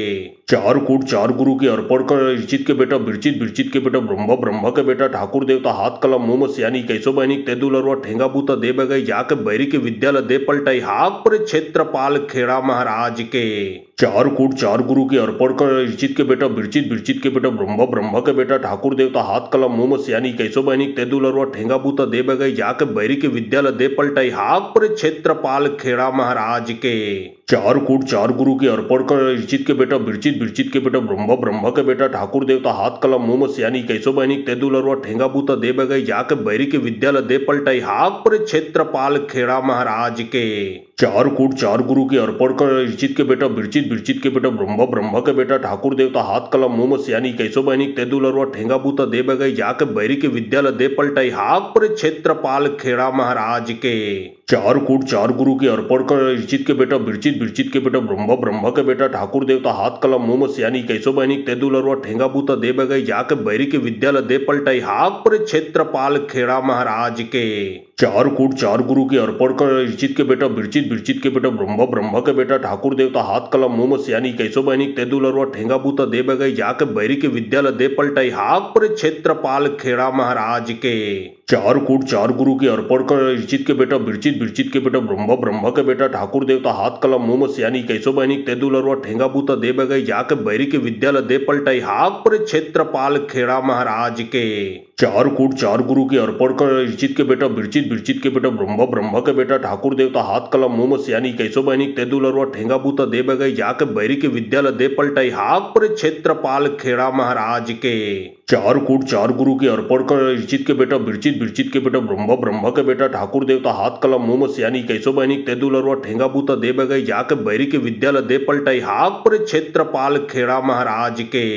चार कूट चार गुरु के अर्पण कर ऋचित के बेटा बिरचित के बेटा ब्रह्म के बेटा ठाकुर देवता हाथ कलम मुंह में सियानी कैसो बहनी तेदुल और ठेंगा बूता दे बगई जाके बैरी के विद्यालय दे पलटाई हाक पर क्षेत्रपाल खेड़ा महाराज के चार कूट चार गुरु के अर्पण कर ऋचित के बेटा बिरचित के बेटा ब्रह्म के बेटा ठाकुर देवता हाथ कलम मुंह में सियानी कैसो बहनी तेदुल और ठेंगा बूता दे बगई जाके बैरी के विद्यालय दे पलटाई हाक पर क्षेत्रपाल खेड़ा महाराज के चार कूट चार गुरु के अर्पण कर ऋचित के बेटा बिरचित के बेटा ब्रह्म के बेटा ठाकुर देवता हाथ कलम मुंह में सियानी कैसो बहनी तेदुल और ठेंगा बूता दे बगई जाके बैरी के विद्यालय दे पलटाई हाक पर क्षेत्रपाल खेड़ा महाराज के चार कूट चार गुरु के अर्पण कर ऋचित के बेटा बिरचित के बेटा ब्रह्म के बेटा ठाकुर देवता हाथ कलम मुंह में सियानी कैसो बहनी तेदुल और ठेंगा बूता दे बगई जाके बैरी के विद्यालय दे पलटाई हाक पर क्षेत्रपाल खेड़ा महाराज के चार कूट चार गुरु के अर्पण कर ऋचित के बेटा बिरचित के बेटा ब्रह्म के बेटा ठाकुर देवता हाथ कलम मुंह में सियानी कैसो बहनी तेदुल और ठेंगा बूता दे बगई जाके बैरी के विद्यालय दे पलटाई हाक पर क्षेत्रपाल खेड़ा महाराज के चार कूट चार गुरु के अर्पण कर ऋचित के बेटा बिरचित के बेटा ब्रह्म के बेटा ठाकुर देवता हाथ कलम मुंह में सियानी कैसो बहनी तेदुल और ठेंगा बूता दे बगई जाके बैरी के विद्यालय दे पलटाई हाक पर क्षेत्रपाल खेड़ा महाराज के चार कूट चार गुरु के अर्पण कर इर्चित के बेटा बिरचित बिरचित के बेटा ब्रह्म ब्रह्म के बेटा ठाकुर देवता हाथ कलम मुंह सियानी कैसो बहनिक तेदुलरवा ठेंगा बूता दे बगई जाके बैरी के विद्यालय दे पलटाई हाक पर क्षेत्रपाल खेड़ा महाराज के चार कूट चार गुरु के अर्पण कर इर्चित के बेटा बिरचित बिरचित के बेटा ब्रह्म ब्रह्म के बेटा ठाकुर देवता हाथ कलम मुंह सियानी कैसो बहनिक तेदुलरवा ठेंगा बूता दे बगई जाके बैरी के विद्यालय दे पलटाई हाक पर क्षेत्रपाल खेड़ा महाराज के।